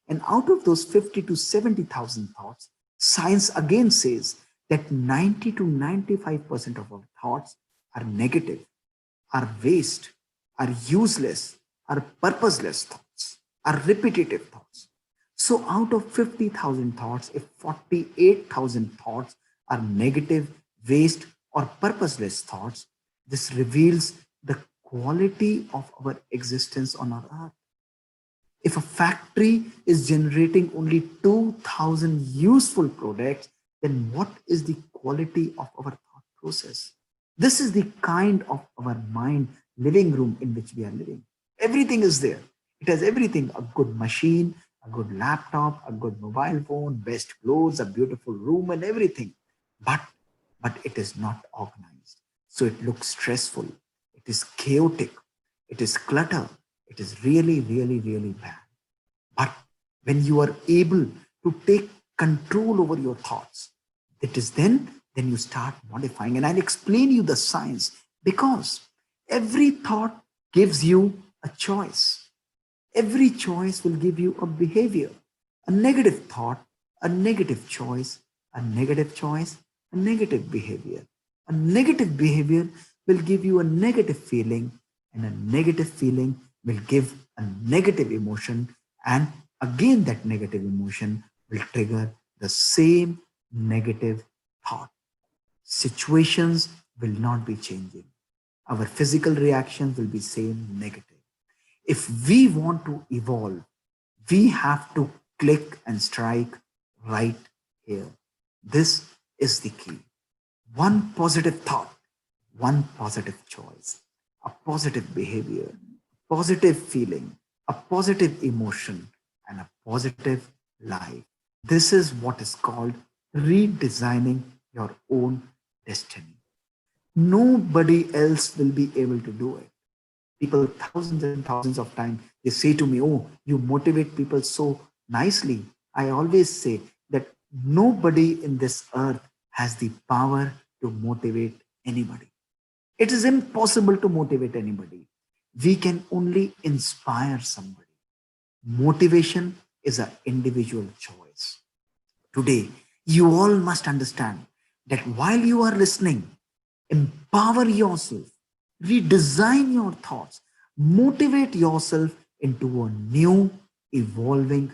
And out of those 50 to 70,000 thoughts, science again says that 90 to 95% of our thoughts are negative, are waste, are useless, are purposeless thoughts, are repetitive thoughts. So out of 50,000 thoughts, if 48,000 thoughts are negative, waste, or purposeless thoughts, this reveals the quality of our existence on our earth. If a factory is generating only 2,000 useful products, then what is the quality of our thought process? This is the kind of our mind living room in which we are living. Everything is there. It has everything: a good machine, a good laptop, a good mobile phone, best clothes, a beautiful room, and everything. But it is not organized. So it looks stressful. It is chaotic. It is clutter. It is really, really, really bad. But when you are able to take control over your thoughts, it is then you start modifying. And I'll explain you the science, because every thought gives you a choice. Every choice will give you a behavior. A negative thought, a negative choice, a negative choice, a negative behavior. A negative behavior will give you a negative feeling, and a negative feeling will give a negative emotion, and again that negative emotion will trigger the same negative thought. Situations will not be changing. Our physical reactions will be same negative. If we want to evolve, we have to click and strike right here. This is the key. One positive thought, one positive choice, a positive behavior, a positive feeling, a positive emotion, and a positive life. This is what is called redesigning your own destiny. Nobody else will be able to do it. People thousands and thousands of times, they say to me, oh, you motivate people so nicely. I always say that nobody in this earth has the power to motivate anybody. It is impossible to motivate anybody. We can only inspire somebody. Motivation is an individual choice. Today, you all must understand that while you are listening, empower yourself, redesign your thoughts, motivate yourself into a new, evolving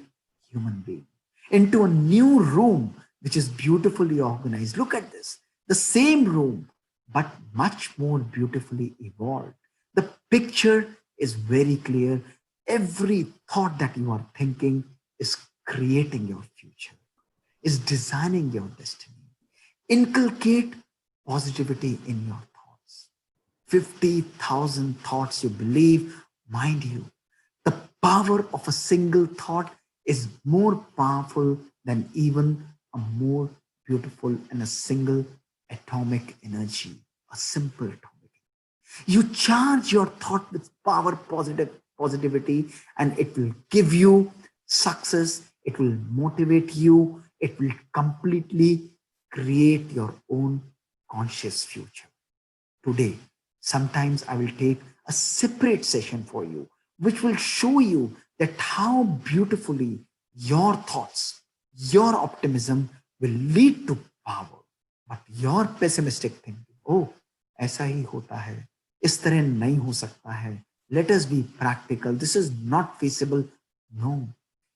human being, into a new room which is beautifully organized. Look at this, the same room, but much more beautifully evolved. The picture is very clear. Every thought that you are thinking is creating your future, is designing your destiny. Inculcate positivity in your thoughts. 50,000 thoughts you believe, mind you, the power of a single thought is more powerful than even a more beautiful and a single atomic energy, a simple atomic. You charge your thought with power, positivity, and it will give you success. It will motivate you. It will completely create your own conscious future. Today, sometimes I will take a separate session for you, which will show you that how beautifully your thoughts, your optimism will lead to power. But your pessimistic thinking, oh, ऐसा ही होता है, इस तरह नहीं हो सकता है, let us be practical, this is not feasible. No,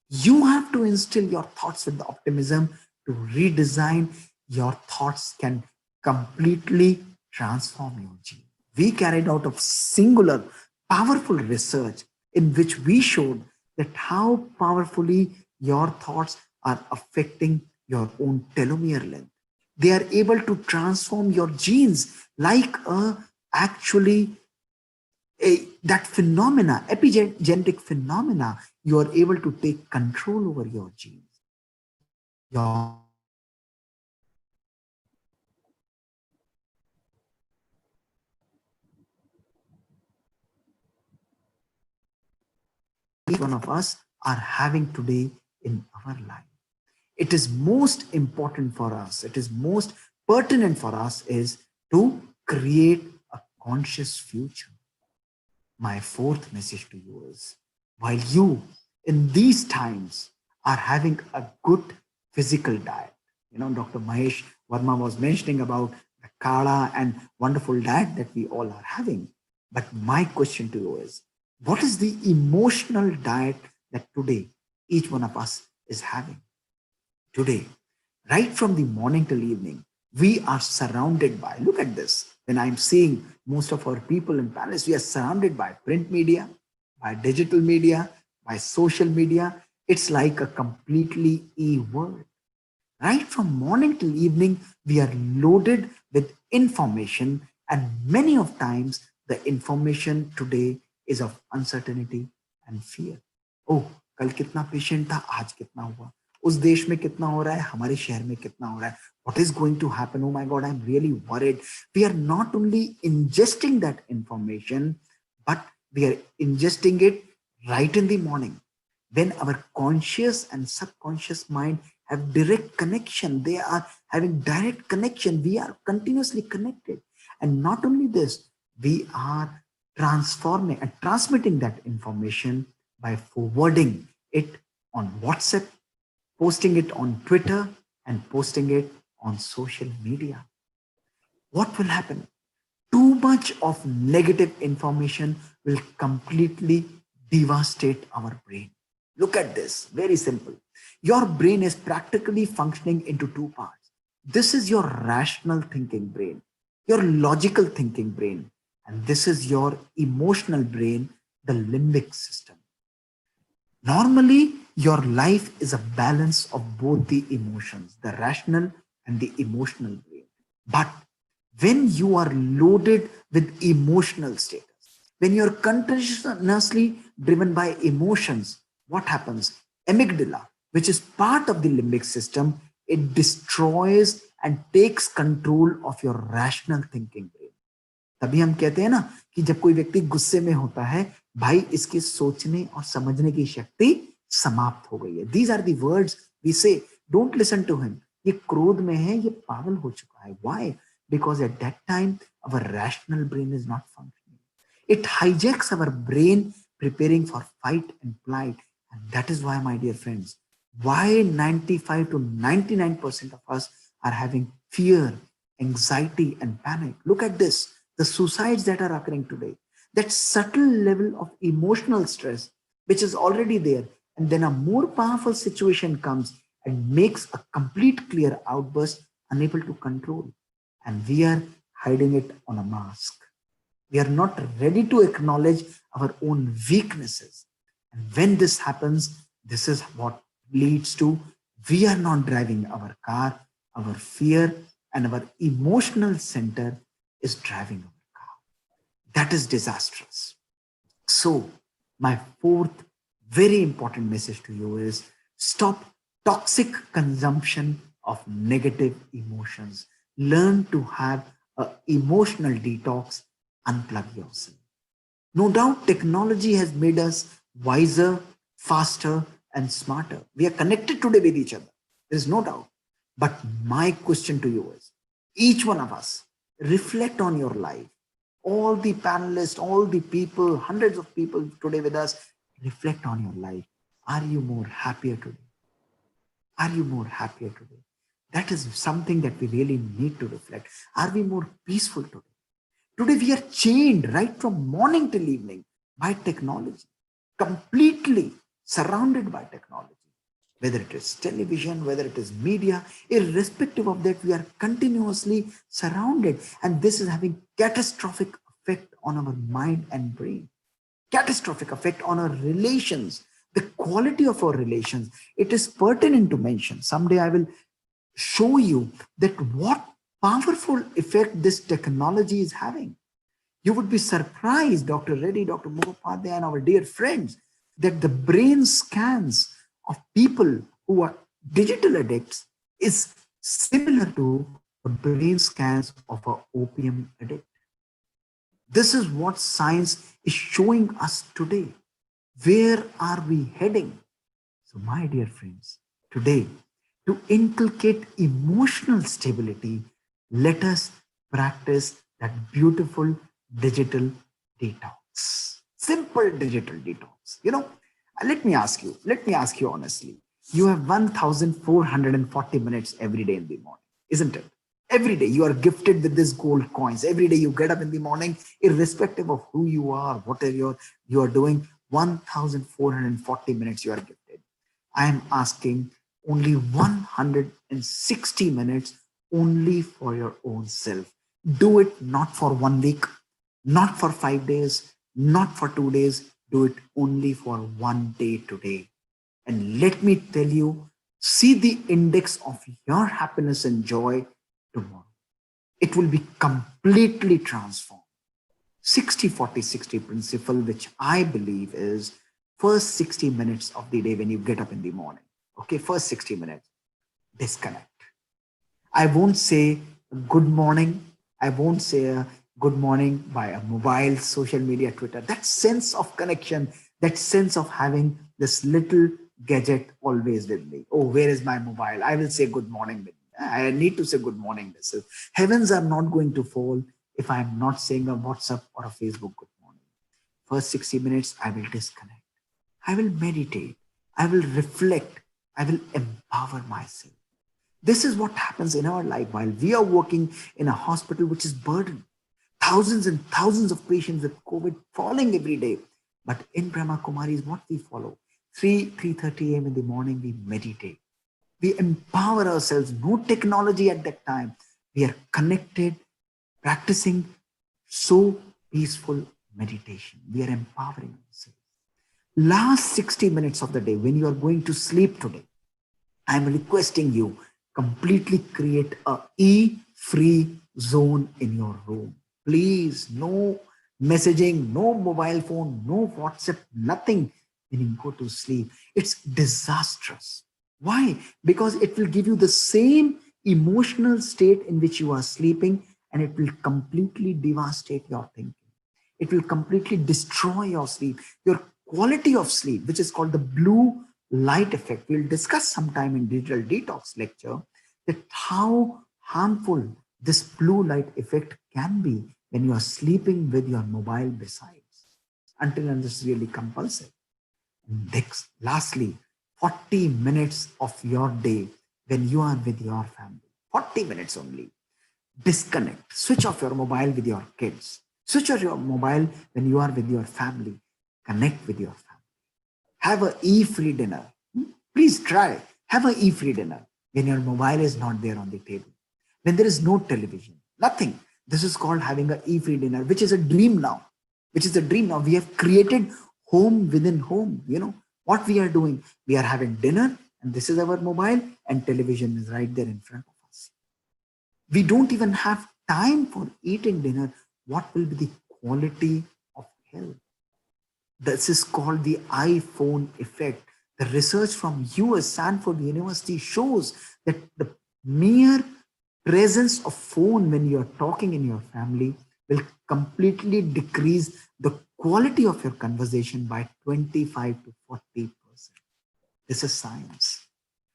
you have to instill your thoughts with the optimism to redesign. Your thoughts can completely transform your gene. We carried out a singular, powerful research in which we showed that how powerfully your thoughts are affecting your own telomere length. They are able to transform your genes like that phenomena, epigenetic phenomena. You are able to take control over your genes. Your one of us are having today in our life. It is most important for us, it is most pertinent for us is to create a conscious future. My fourth message to you is, while you in these times are having a good physical diet, Dr. Mahesh Verma was mentioning about the kala and wonderful diet that we all are having. But my question to you is, what is the emotional diet that today each one of us is having? Today, right from the morning till evening, we are surrounded by, look at this, when I'm seeing most of our people in Palace, we are surrounded by print media, by digital media, by social media. It's like a completely e-world. Right from morning till evening, we are loaded with information, and many of times the information today is of uncertainty and fear. Oh, कल कितना patient था, आज कितना हुआ, उस देश में कितना हो रहा है, हमारे शहर में कितना हो रहा है, what is going to happen, oh my God, I'm really worried. We are not only ingesting that information, but we are ingesting it right in the morning. When our conscious and subconscious mind have direct connection, they are having direct connection, we are continuously connected. And not only this, we are transforming and transmitting that information by forwarding it on WhatsApp, posting it on Twitter, and posting it on social media. What will happen? Too much of negative information will completely devastate our brain. Look at this, very simple. Your brain is practically functioning into two parts. This is your rational thinking brain, your logical thinking brain, and this is your emotional brain, the limbic system. Normally, your life is a balance of both the emotions, the rational and the emotional brain. But when you are loaded with emotional status, when you're continuously driven by emotions, what happens? Amygdala, which is part of the limbic system, it destroys and takes control of your rational thinking brain. तभी हम कहते हैं ना कि जब कोई व्यक्ति गुस्से में होता है, भाई इसके सोचने और समझने की शक्ति समाप्त हो गई है. These are the words we say. Don't listen to him. ये क्रोध में है, ये पागल हो चुका है. Why? Because at that time our rational brain is not functioning. It hijacks our brain, preparing for fight and flight. And that is why, my dear friends, why 95 to 99% of us are having fear, anxiety, and panic. Look at this, the suicides that are occurring today, that subtle level of emotional stress, which is already there. And then a more powerful situation comes and makes a complete clear outburst, unable to control. And we are hiding it on a mask. We are not ready to acknowledge our own weaknesses. And when this happens, this is what leads to, we are not driving our car, our fear and our emotional center is driving our car. That is disastrous. So my fourth very important message to you is, stop toxic consumption of negative emotions. Learn to have an emotional detox, unplug yourself. No doubt technology has made us wiser, faster, and smarter. We are connected today with each other. There is no doubt. But my question to you is, each one of us, reflect on your life. All the panelists, all the people, hundreds of people today with us, reflect on your life. Are you more happier today? Are you more happier today? That is something that we really need to reflect. Are we more peaceful today? Today we are chained right from morning till evening by technology, completely surrounded by technology. Whether it is television, whether it is media, irrespective of that, we are continuously surrounded. And this is having catastrophic effect on our mind and brain. Catastrophic effect on our relations, the quality of our relations. It is pertinent to mention. Someday I will show you that what powerful effect this technology is having. You would be surprised, Dr. Reddy, Dr. Mohit, and our dear friends, that the brain scans of people who are digital addicts is similar to the brain scans of an opium addict. This is what science is showing us today. Where are we heading? So my dear friends, today, to inculcate emotional stability, let us practice that beautiful digital detox. Simple digital detox. Let me ask you honestly. You have 1,440 minutes every day in the morning, isn't it? Every day you are gifted with these gold coins. Every day you get up in the morning, irrespective of who you are, whatever you are doing, 1,440 minutes you are gifted. I am asking only 160 minutes only for your own self. Do it not for 1 week, not for 5 days, not for 2 days. Do it only for 1 day today. And let me tell you, see the index of your happiness and joy tomorrow. It will be completely transformed. 60-40-60 principle, which I believe is first 60 minutes of the day when you get up in the morning. Okay, first 60 minutes, disconnect. I won't say good morning. I won't say a good morning by a mobile, social media, Twitter. That sense of connection, that sense of having this little gadget always with me. Oh, where is my mobile? I will say good morning with me. I need to say good morning. This is, heavens are not going to fall if I'm not saying a WhatsApp or a Facebook good morning. First 60 minutes, I will disconnect. I will meditate. I will reflect. I will empower myself. This is what happens in our life while we are working in a hospital which is burdened. Thousands and thousands of patients with COVID falling every day. But in Brahma Kumaris, what we follow, 3:30 a.m. in the morning, we meditate. We empower ourselves. No technology at that time. We are connected, practicing so peaceful meditation. We are empowering ourselves. Last 60 minutes of the day, when you are going to sleep today, I'm requesting you, completely create a E-free zone in your room. Please, no messaging, no mobile phone, no WhatsApp, nothing when you go to sleep. It's disastrous. Why? Because it will give you the same emotional state in which you are sleeping, and it will completely devastate your thinking. It will completely destroy your sleep, your quality of sleep, which is called the blue light effect. We'll discuss sometime in digital detox lecture that how harmful this blue light effect can be when you are sleeping with your mobile besides, until it's really compulsive. Next, lastly, 40 minutes of your day when you are with your family. 40 minutes only. Disconnect. Switch off your mobile with your kids. Switch off your mobile when you are with your family. Connect with your family. Have a E-free dinner. Please try. Have a E-free dinner when your mobile is not there on the table. When there is no television, nothing. This is called having a E-free dinner, which is a dream now. Which is a dream now. We have created home within home. You know what we are doing? We are having dinner, and this is our mobile, and television is right there in front of us. We don't even have time for eating dinner. What will be the quality of health? This is called the iPhone effect. The research from US Stanford University shows that the mere presence of phone when you're talking in your family will completely decrease the quality of your conversation by 25 to 40%. This is science.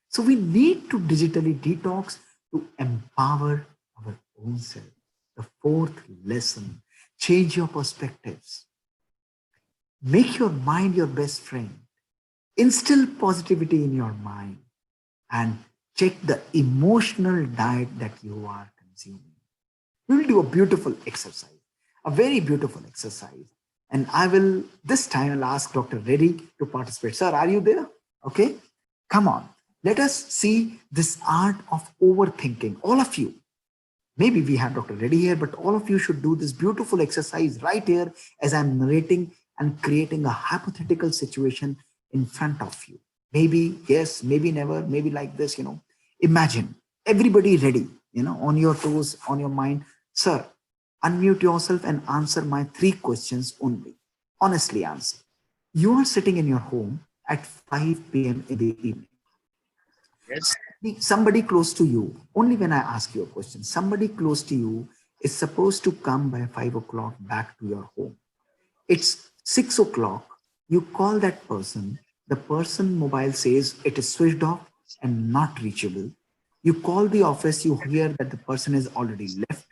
So we need to digitally detox to empower our own self. The fourth lesson, change your perspectives. Make your mind your best friend. Instill positivity in your mind and check the emotional diet that you are consuming. We will do a beautiful exercise, a very beautiful exercise. And this time I'll ask Dr. Reddy to participate. Sir, are you there? Okay, come on. Let us see this art of overthinking. All of you, maybe we have Dr. Reddy here, but all of you should do this beautiful exercise right here as I'm narrating and creating a hypothetical situation in front of you. Maybe yes, maybe never, maybe like this, Imagine everybody ready, on your toes, on your mind. Sir, unmute yourself and answer my 3 questions only. Honestly answer. You are sitting in your home at 5 p.m. in the evening. Yes. Somebody close to you, only when I ask you a question, somebody close to you is supposed to come by 5 o'clock back to your home. It's 6 o'clock You call that person, the person mobile says it is switched off and not reachable. You call the office, you hear that the person is already left.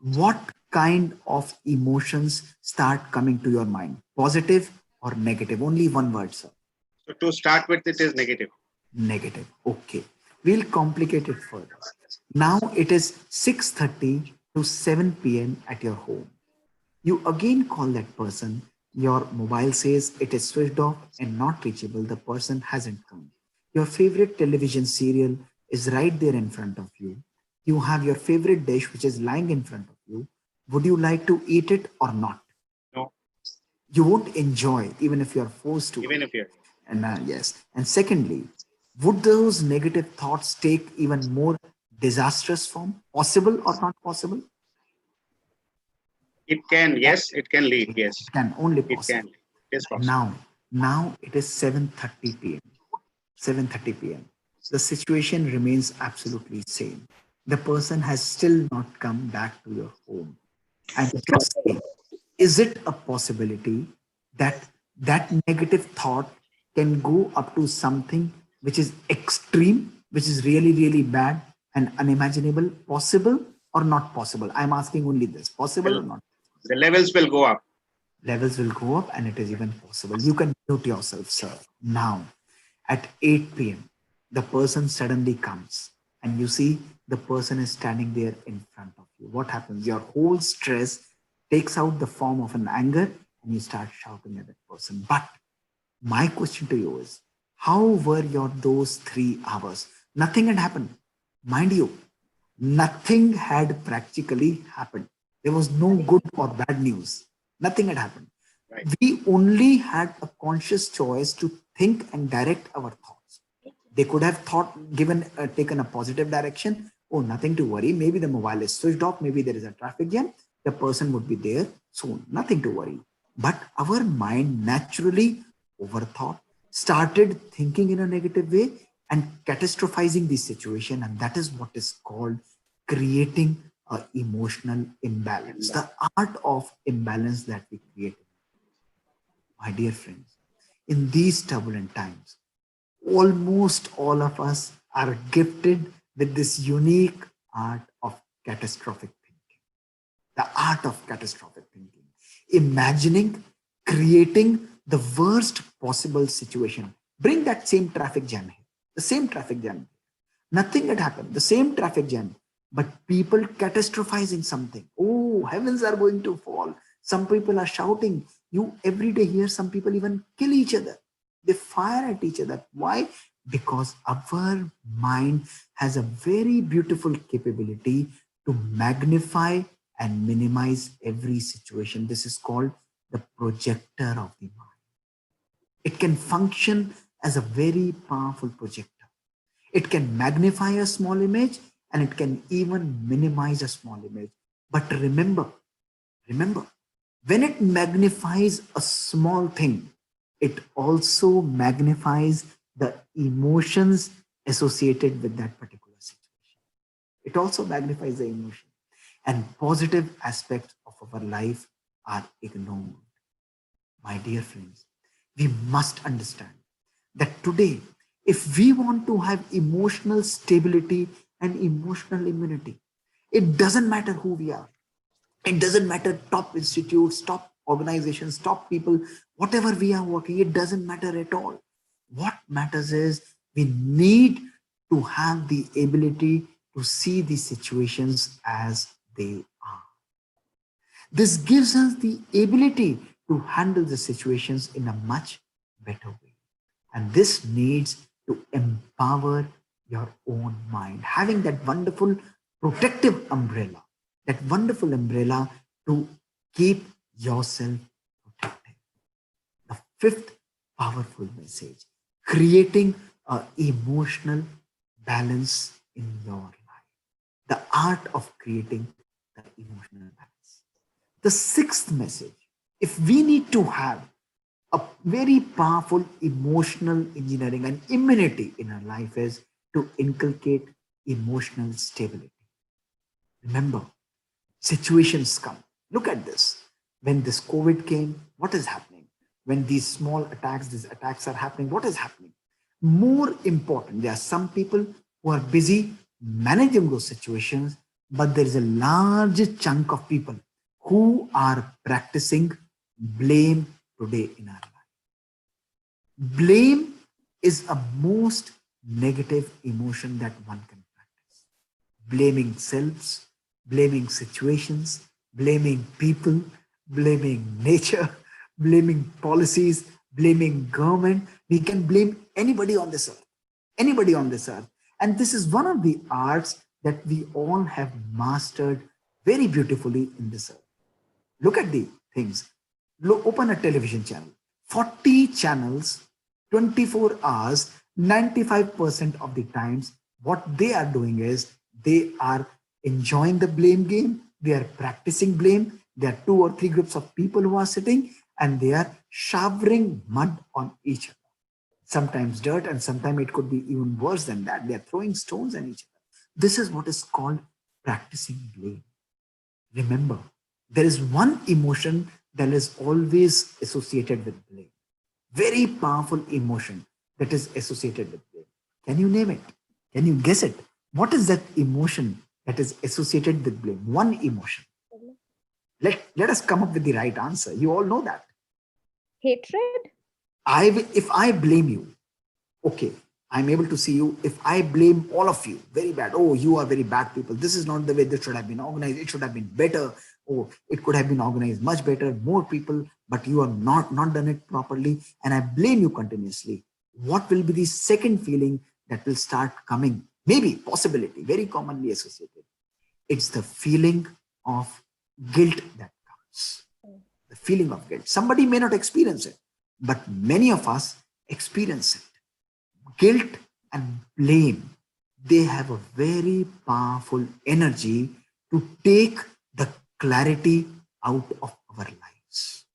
What kind of emotions start coming to your mind? Positive or negative? Only one word, sir. So to start with, it is negative. Negative. Okay. We'll complicate it further. Now it is 6:30 to 7 p.m. at your home. You again call that person. Your mobile says it is switched off and not reachable. The person hasn't come. Your favorite television serial is right there in front of you. You have your favorite dish which is lying in front of you. Would you like to eat it or not? No. You won't enjoy even if you are forced to. Even if you're. And yes. And secondly, would those negative thoughts take even more disastrous form? Possible or not possible? It can, yes, it can lead, yes. It can only It possible. can. It is possible. Now it is 7:30 p.m. 7:30 p.m. The situation remains absolutely same. The person has still not come back to your home. And just say, is it a possibility that that negative thought can go up to something which is extreme, which is really, really bad and unimaginable? Possible or not possible? I'm asking only this, possible or not? The levels will go up. Levels will go up, and it is even possible. You can mute yourself, sir. Now, at 8 p.m., the person suddenly comes and you see the person is standing there in front of you. What happens? Your whole stress takes out the form of an anger and you start shouting at that person. But my question to you is, how were your those 3 hours? Nothing had happened. Mind you, nothing had practically happened. There was no good or bad news. Nothing had happened. Right. We only had a conscious choice to think and direct our thoughts. They could have taken a positive direction. Oh, nothing to worry. Maybe the mobile is switched off. Maybe there is a traffic jam. The person would be there soon. Nothing to worry. But our mind naturally overthought, started thinking in a negative way and catastrophizing the situation. And that is what is called creating an emotional imbalance, the art of imbalance that we create. My dear friends, in these turbulent times, almost all of us are gifted with this unique art of catastrophic thinking. The art of catastrophic thinking. Imagining, creating the worst possible situation. Bring that same traffic jam here, the same traffic jam. Nothing had happened, the same traffic jam, but people catastrophizing something. Oh, heavens are going to fall. Some people are shouting. You every day hear some people even kill each other. They fire at each other. Why? Because our mind has a very beautiful capability to magnify and minimize every situation. This is called the projector of the mind. It can function as a very powerful projector. It can magnify a small image and it can even minimize a small image. But remember, when it magnifies a small thing, it also magnifies the emotions associated with that particular situation. It also magnifies the emotion, and positive aspects of our life are ignored. My dear friends, we must understand that today, if we want to have emotional stability and emotional immunity, it doesn't matter who we are. It doesn't matter top institutes, top organizations, top people, whatever we are working, it doesn't matter at all. What matters is we need to have the ability to see the situations as they are. This gives us the ability to handle the situations in a much better way. And this needs to empower your own mind, having that wonderful protective umbrella, to keep yourself protected. The fifth powerful message, creating an emotional balance in your life. The art of creating the emotional balance. The sixth message, if we need to have a very powerful emotional engineering and immunity in our life, is to inculcate emotional stability. Remember, situations come. Look at this. When this COVID came, what is happening? when these small attacks, these attacks are happening, what is happening? More important, there are some people who are busy managing those situations, but there is a large chunk of people who are practicing blame today in our life. Blame is a most negative emotion that one can practice. Blaming selves, blaming situations, blaming people, blaming nature, blaming policies, blaming government. We can blame anybody on this earth, anybody on this earth. And this is one of the arts that we all have mastered very beautifully in this earth. Look at the things. Open a television channel, 40 channels, 24 hours, 95% of the times, what they are doing is they are enjoying the blame game. They are practicing blame. There are 2 or 3 groups of people who are sitting and they are showering mud on each other. Sometimes dirt, and sometimes it could be even worse than that. They are throwing stones at each other. This is what is called practicing blame. Remember, there is one emotion that is always associated with blame. Very powerful emotion that is associated with blame. Can you name it? Can you guess it? What is that emotion that is associated with blame? One emotion. Let us come up with the right answer. You all know that. Hatred? If I blame you, okay, I'm able to see you. If I blame all of you, very bad. Oh, you are very bad people. This is not the way this should have been organized. It should have been better. Oh, it could have been organized much better, more people, but you are not done it properly. And I blame you continuously. What will be the second feeling that will start coming? Maybe, possibility, very commonly associated. It's the feeling of guilt that comes. The feeling of guilt. Somebody may not experience it, but many of us experience it. Guilt and blame, they have a very powerful energy to take the clarity out of our lives.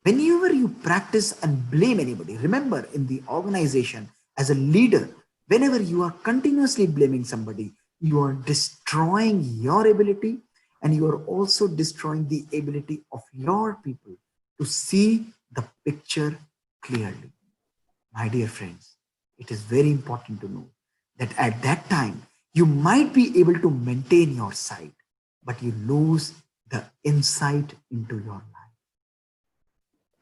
Whenever you practice and blame anybody, remember in the organization as a leader, whenever you are continuously blaming somebody, you are destroying your ability and you are also destroying the ability of your people to see the picture clearly. My dear friends, it is very important to know that at that time, you might be able to maintain your sight, but you lose the insight into your life.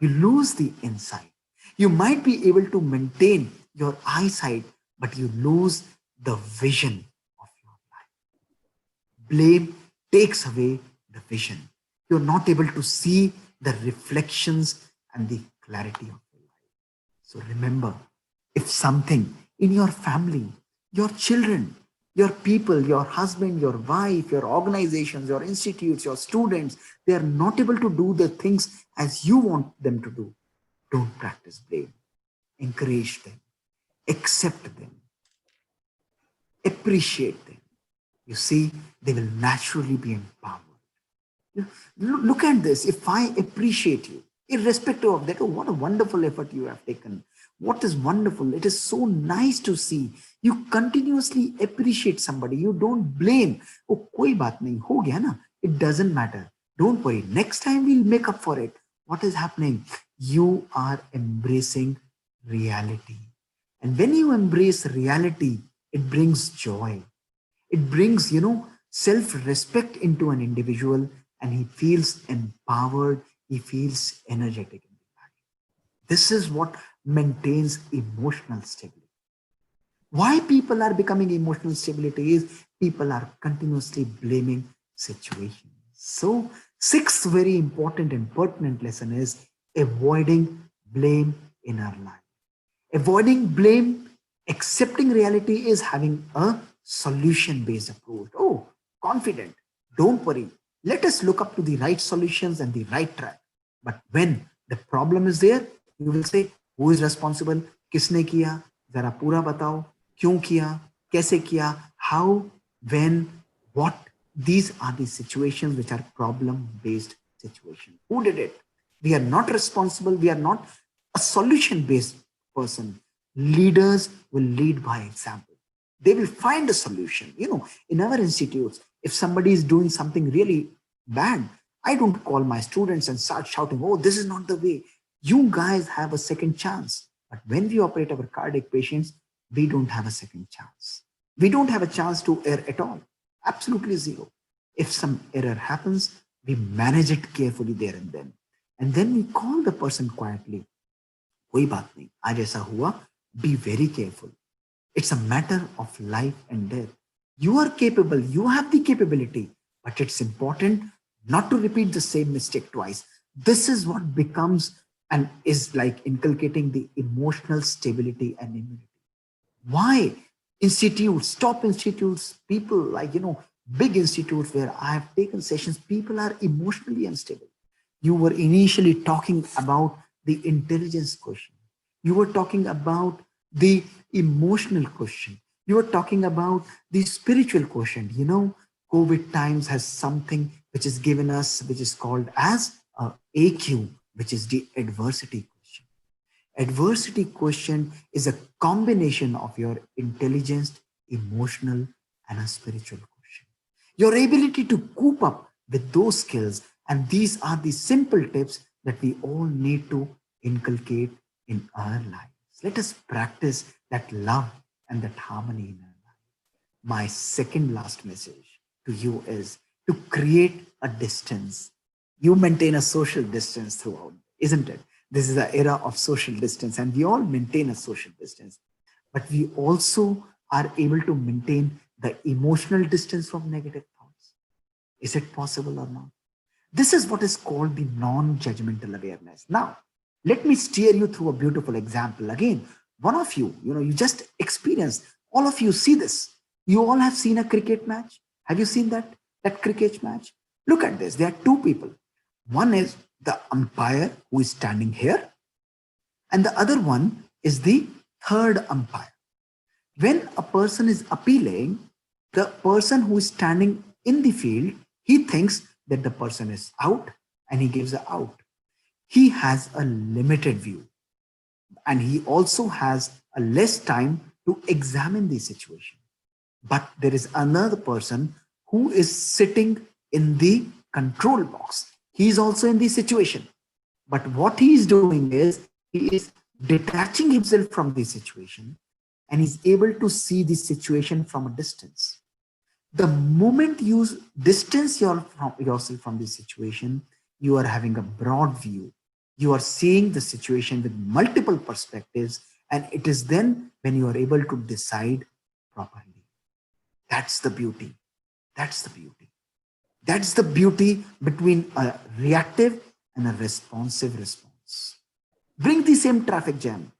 You lose the insight. You might be able to maintain your eyesight, but you lose the vision of your life. Blame takes away the vision. You're not able to see the reflections and the clarity of your life. So remember, if something in your family, your children, your people, your husband, your wife, your organizations, your institutes, your students, they are not able to do the things as you want them to do, don't practice blame. Encourage them, accept them, appreciate them. You see, they will naturally be empowered. Look at this. If I appreciate you, irrespective of that, oh, what a wonderful effort you have taken. What is wonderful. It is so nice to see. You continuously appreciate somebody. You don't blame. Oh, koi baat nahi, ho gaya na. It doesn't matter. Don't worry. Next time we'll make up for it. What is happening? You are embracing reality. And when you embrace reality, it brings joy. It brings, self-respect into an individual, and he feels empowered. He feels energetic in the body. This is what maintains emotional stability. Why people are becoming emotional stability is people are continuously blaming situations. So, sixth very important and pertinent lesson is avoiding blame in our life. Avoiding blame, accepting reality is having a solution-based approach. Oh, confident. Don't worry. Let us look up to the right solutions and the right track. But when the problem is there, you will say, who is responsible? Kisne kiya? Zara pura batao. Kyun kiya? Kaise kiya? How? When? What? These are the situations which are problem-based situations. Who did it? We are not responsible. We are not a solution-based person. Leaders will lead by example. They will find a solution. In our institutes, if somebody is doing something really bad, I don't call my students and start shouting, oh, this is not the way. You guys have a second chance. But when we operate our cardiac patients, we don't have a second chance. We don't have a chance to err at all. Absolutely zero. If some error happens, we manage it carefully there and then. And then we call the person quietly. Koi baat nahi, aaj aisa hua, be very careful. It's a matter of life and death. You are capable, you have the capability, but it's important not to repeat the same mistake twice. This is what becomes and is like inculcating the emotional stability and immunity. Why institutes, top institutes, people like, big institutes where I have taken sessions, people are emotionally unstable. You were initially talking about the intelligence question. You were talking about the emotional question. You were talking about the spiritual question. COVID times has something which is given us, which is called as AQ, which is the adversity question. Adversity question is a combination of your intelligence, emotional, and a spiritual question. Your ability to cope up with those skills, and these are the simple tips that we all need to inculcate in our lives. Let us practice that love and that harmony in our life. My second last message to you is to create a distance. You maintain a social distance throughout, isn't it? This is an era of social distance, and we all maintain a social distance. But we also are able to maintain the emotional distance from negative thoughts. Is it possible or not? This is what is called the non-judgmental awareness. Now, let me steer you through a beautiful example. Again, one of you, you just experienced, all of you see this. You all have seen a cricket match. Have you seen that cricket match? Look at this. There are two people. One is the umpire who is standing here, and the other one is the third umpire. When a person is appealing, the person who is standing in the field, he thinks that the person is out and he gives a out. He has a limited view, and he also has a less time to examine the situation. But there is another person who is sitting in the control box. He is also in the situation. But what he is doing is he is detaching himself from the situation, and he's able to see the situation from a distance. The moment you distance yourself from the situation, you are having a broad view. You are seeing the situation with multiple perspectives, and it is then when you are able to decide properly. That's the beauty. That's the beauty. That's the beauty between a reactive and a responsive response. Bring the same traffic jam.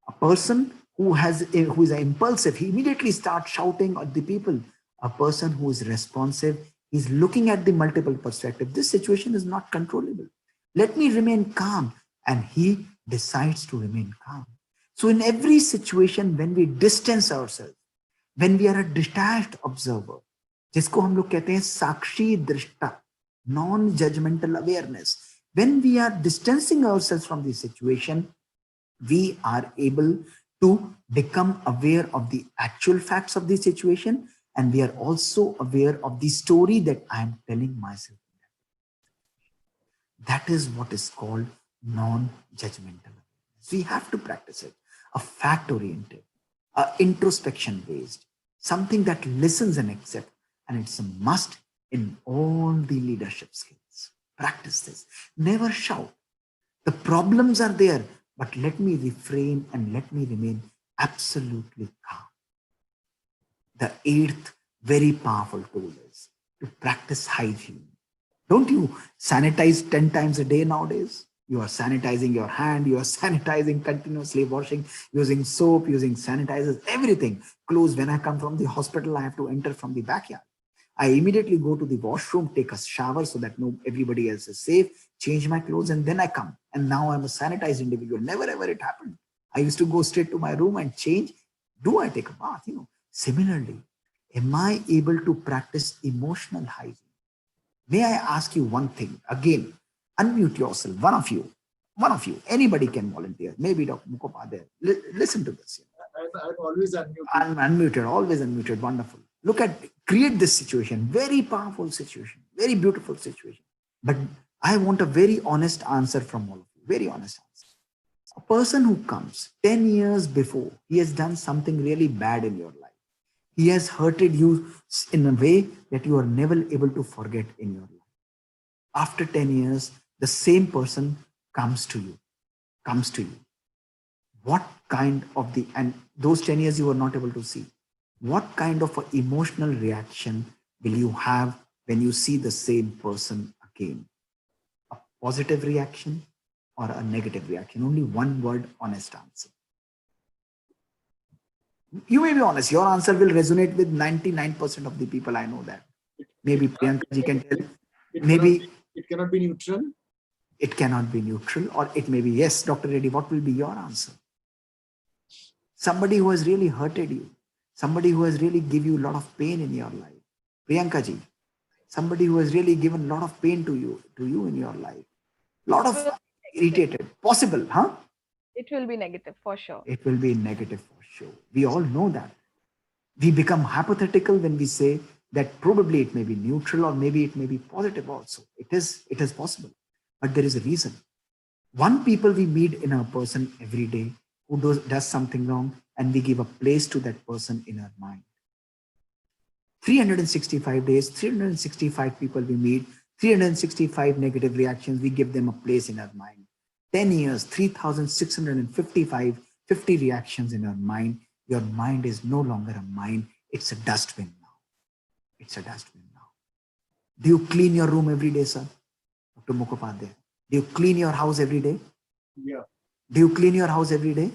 A person who is impulsive, he immediately starts shouting at the people. A person who is responsive is looking at the multiple perspectives. This situation is not controllable. Let me remain calm. And he decides to remain calm. So in every situation, when we distance ourselves, when we are a detached observer, जिसको हम लोग कहते हैं साक्षी दृष्टा, non-judgmental awareness, when we are distancing ourselves from the situation, we are able to become aware of the actual facts of the situation, and we are also aware of the story that I am telling myself. That is what is called non-judgmental. We have to practice it. A fact-oriented, introspection-based, something that listens and accepts, and it's a must in all the leadership skills. Practice this. Never shout. The problems are there, but let me refrain and let me remain absolutely calm. The eighth very powerful tool is to practice hygiene. Don't you sanitize 10 times a day nowadays? You are sanitizing your hand, you are sanitizing, continuously washing, using soap, using sanitizers, everything. Clothes, when I come from the hospital, I have to enter from the backyard. I immediately go to the washroom, take a shower so that everybody else is safe, change my clothes, and then I come. And now I'm a sanitized individual. Never ever it happened. I used to go straight to my room and change. Do I take a bath? Similarly, am I able to practice emotional hygiene? May I ask you one thing? Again, unmute yourself. One of you, anybody can volunteer. Maybe Dr. Mukhopadhyay. Listen to this. I'm always unmuted. I'm unmuted, always unmuted. Wonderful. Create this situation. Very powerful situation. Very beautiful situation. But I want a very honest answer from all of you, very honest answer. A person who comes 10 years before, he has done something really bad in your life. He has hurted you in a way that you are never able to forget in your life. After 10 years, the same person comes to you. What kind of and those 10 years you were not able to see. What kind of an emotional reaction will you have when you see the same person again? A positive reaction or a negative reaction? Only one word, honest answer. You may be honest, your answer will resonate with 99% of the people. I know that. Maybe Priyanka ji can tell. Maybe it cannot be neutral. It cannot be neutral, or it may be yes. Dr. Reddy, what will be your answer? Somebody who has really hurted you, somebody who has really given you a lot of pain in your life. Priyanka ji, somebody who has really given a lot of pain to you in your life. Lot of irritated. Possible, huh? It will be negative for sure. It will be negative for sure. We all know that. We become hypothetical when we say that probably it may be neutral or maybe it may be positive also. It is possible, but there is a reason. One people we meet in a person every day who does something wrong, and we give a place to that person in our mind. 365 days, 365 people we meet, 365 negative reactions, we give them a place in our mind. 10 years, 3,655 50 reactions in our mind. Your mind is no longer a mind, it's a dustbin now. It's a dustbin now. Do you clean your room every day, sir? Dr. Mukhopadhyay, do you clean your house every day? Yeah. Do you clean your house every day?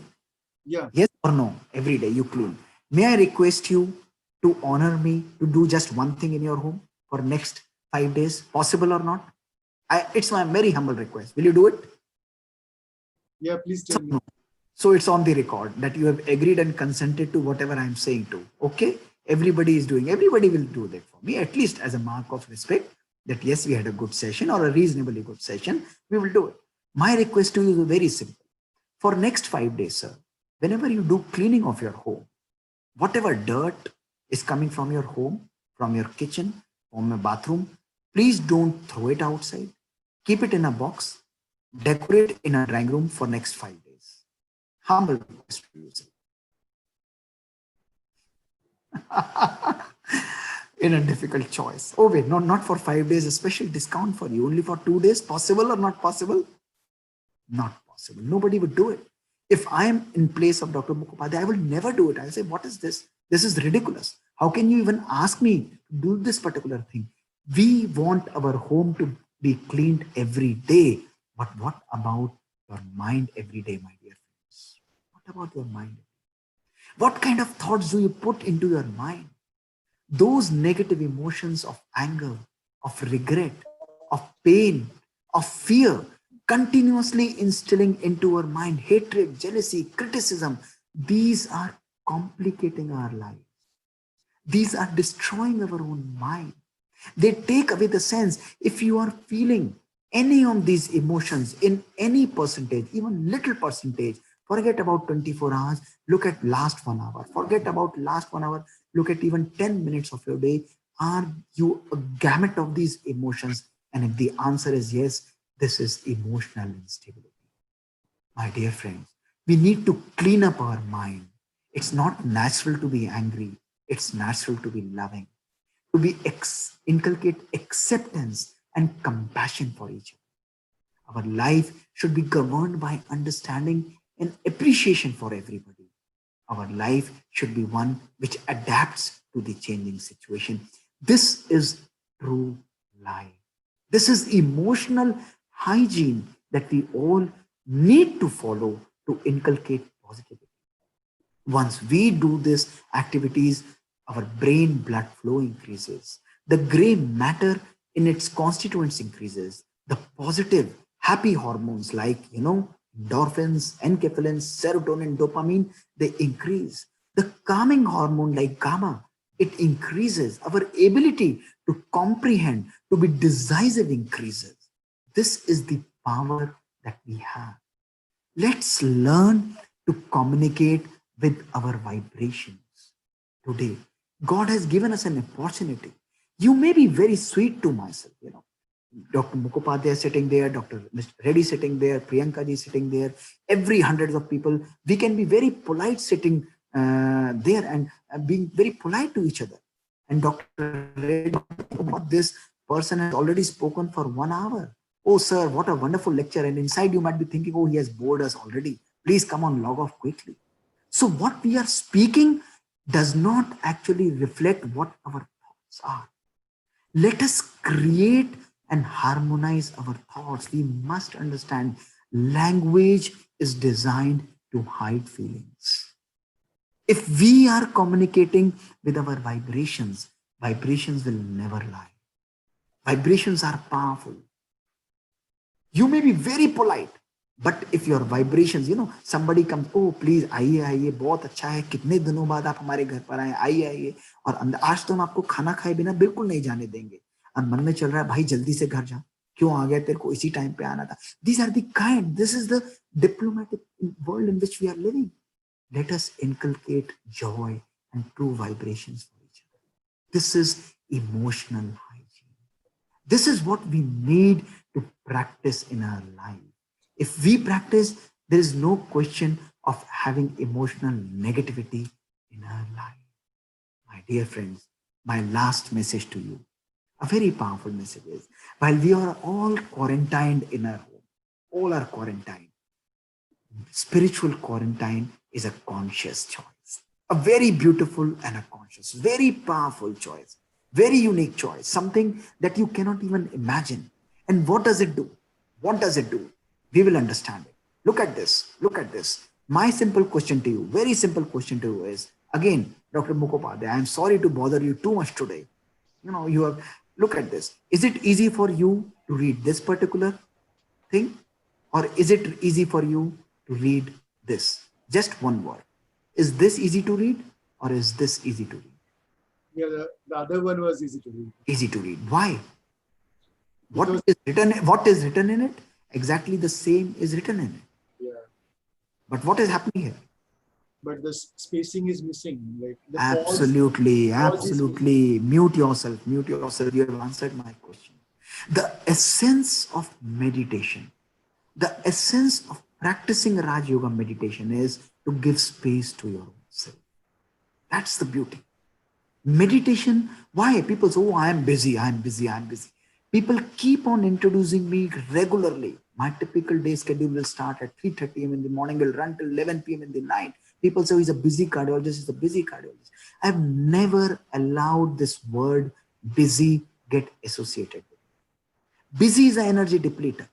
Yeah. Yes or no? Every day you clean. May I request you to honor me to do just one thing in your home for next 5 days? Possible or not? It's my very humble request. Will you do it? Yeah, please tell me. So it's on the record that you have agreed and consented to whatever I'm saying to. Okay? Everybody is doing. Everybody will do that for me, at least as a mark of respect that yes, we had a good session or a reasonably good session. We will do it. My request to you is very simple. For next 5 days, sir, whenever you do cleaning of your home, whatever dirt is coming from your home, from your kitchen, from your bathroom, please don't throw it outside. Keep it in a box. Decorate in a drawing room for next 5 days. Humble request to you, sir. In a difficult choice. Oh wait, not for 5 days, a special discount for you, only for 2 days. Possible or not possible? Not possible. Nobody would do it. If I am in place of Dr. Mukhopadhyay, I will never do it. I'll say, what is this? This is ridiculous. How can you even ask me to do this particular thing? We want our home to be cleaned every day. But what about your mind every day, my dear friends? What about your mind? What kind of thoughts do you put into your mind? Those negative emotions of anger, of regret, of pain, of fear, continuously instilling into our mind hatred, jealousy, criticism. These are complicating our lives. These are destroying our own mind. They take away the sense. If you are feeling any of these emotions in any percentage, even little percentage, forget about 24 hours, look at last 1 hour. Forget about last 1 hour, look at even 10 minutes of your day. Are you a gamut of these emotions? And if the answer is yes, this is emotional instability. My dear friends, we need to clean up our mind. It's not natural to be angry. It's natural to be loving, to be inculcate acceptance and compassion for each other. Our life should be governed by understanding and appreciation for everybody. Our life should be one which adapts to the changing situation. This is true life. This is emotional hygiene that we all need to follow to inculcate positivity. Once we do these activities, our brain blood flow increases. The gray matter in its constituents increases. The positive, happy hormones like, endorphins, enkephalins, serotonin, dopamine, they increase. The calming hormone like gamma, it increases. Our ability to comprehend, to be decisive increases. This is the power that we have. Let's learn to communicate with our vibrations. Today, God has given us an opportunity. You may be very sweet to myself, Dr. Mukhopadhyay sitting there, Dr. Mr. Reddy sitting there, Priyanka ji sitting there, every hundreds of people. We can be very polite sitting there and being very polite to each other. And Dr. Reddy, this person has already spoken for 1 hour. Oh, sir, what a wonderful lecture. And inside you might be thinking, oh, he has bored us already. Please come on, log off quickly. So what we are speaking does not actually reflect what our thoughts are. Let us create and harmonize our thoughts. We must understand language is designed to hide feelings. If we are communicating with our vibrations, vibrations will never lie. Vibrations are powerful. You may be very polite, but if your vibrations, somebody comes, oh please आइए आइए बहुत अच्छा है, कितने दिनों बाद आप हमारे घर पर आए, आइए आइए, और अंदर आज तो हम आपको खाना खाए बिना बिल्कुल नहीं जाने देंगे, और मन में चल रहा है भाई जल्दी से घर जा, क्यों आ गया, तेरे को इसी टाइम पे आना था. These are the kind, this is the diplomatic world in which we are living. Let us inculcate joy and true vibrations for each other. This is emotional hygiene. This is what we need to practice in our life. If we practice, there is no question of having emotional negativity in our life. My dear friends, my last message to you, a very powerful message is, while we are all quarantined in our home, all are quarantined, spiritual quarantine is a conscious choice, a very beautiful and a conscious, very powerful choice, very unique choice, something that you cannot even imagine. And what does it do? What does it do? We will understand it. Look at this. Look at this. My simple question to you, very simple question to you is, again, Dr. Mukhopadhyay, I am sorry to bother you too much today. You have, look at this. Is it easy for you to read this particular thing? Or is it easy for you to read this? Just one word. Is this easy to read or is this easy to read? Yeah, the other one was easy to read. Easy to read. Why? What is written in it? Exactly the same is written in it. Yeah. But what is happening here? But the spacing is missing. Like the absolutely, absolutely. Mute yourself. Mute yourself. You have answered my question. The essence of meditation, the essence of practicing Raj Yoga meditation is to give space to your own self. That's the beauty. Meditation, why? People say, oh, I am busy, I am busy, I am busy. People keep on introducing me regularly. My typical day schedule will start at 3:30 a.m. in the morning, will run till 11 p.m. in the night. People say, oh, he's a busy cardiologist, he's a busy cardiologist. I've never allowed this word busy get associated with it. Busy is an energy depleter.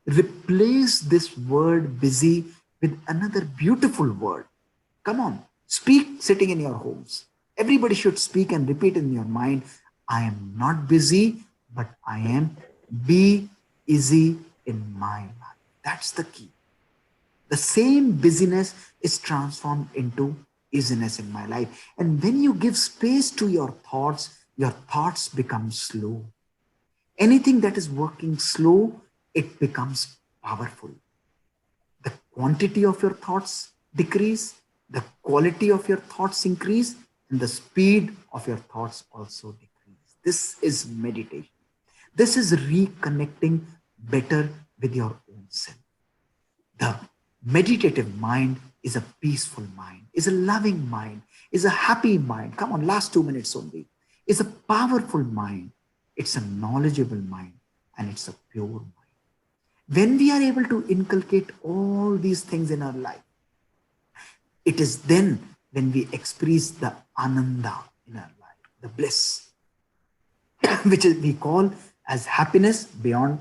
Replace this word busy with another beautiful word. Come on, speak sitting in your homes. Everybody should speak and repeat in your mind, I am not busy, but I am be easy in my life. That's the key. The same busyness is transformed into easiness in my life. And when you give space to your thoughts become slow. Anything that is working slow, it becomes powerful. The quantity of your thoughts decrease, the quality of your thoughts increase, and the speed of your thoughts also decrease. This is meditation. This is reconnecting better with your own self. The meditative mind is a peaceful mind, is a loving mind, is a happy mind. Come on, last 2 minutes only. It's a powerful mind. It's a knowledgeable mind, and it's a pure mind. When we are able to inculcate all these things in our life, it is then when we experience the ananda in our life, the bliss, which we call as happiness beyond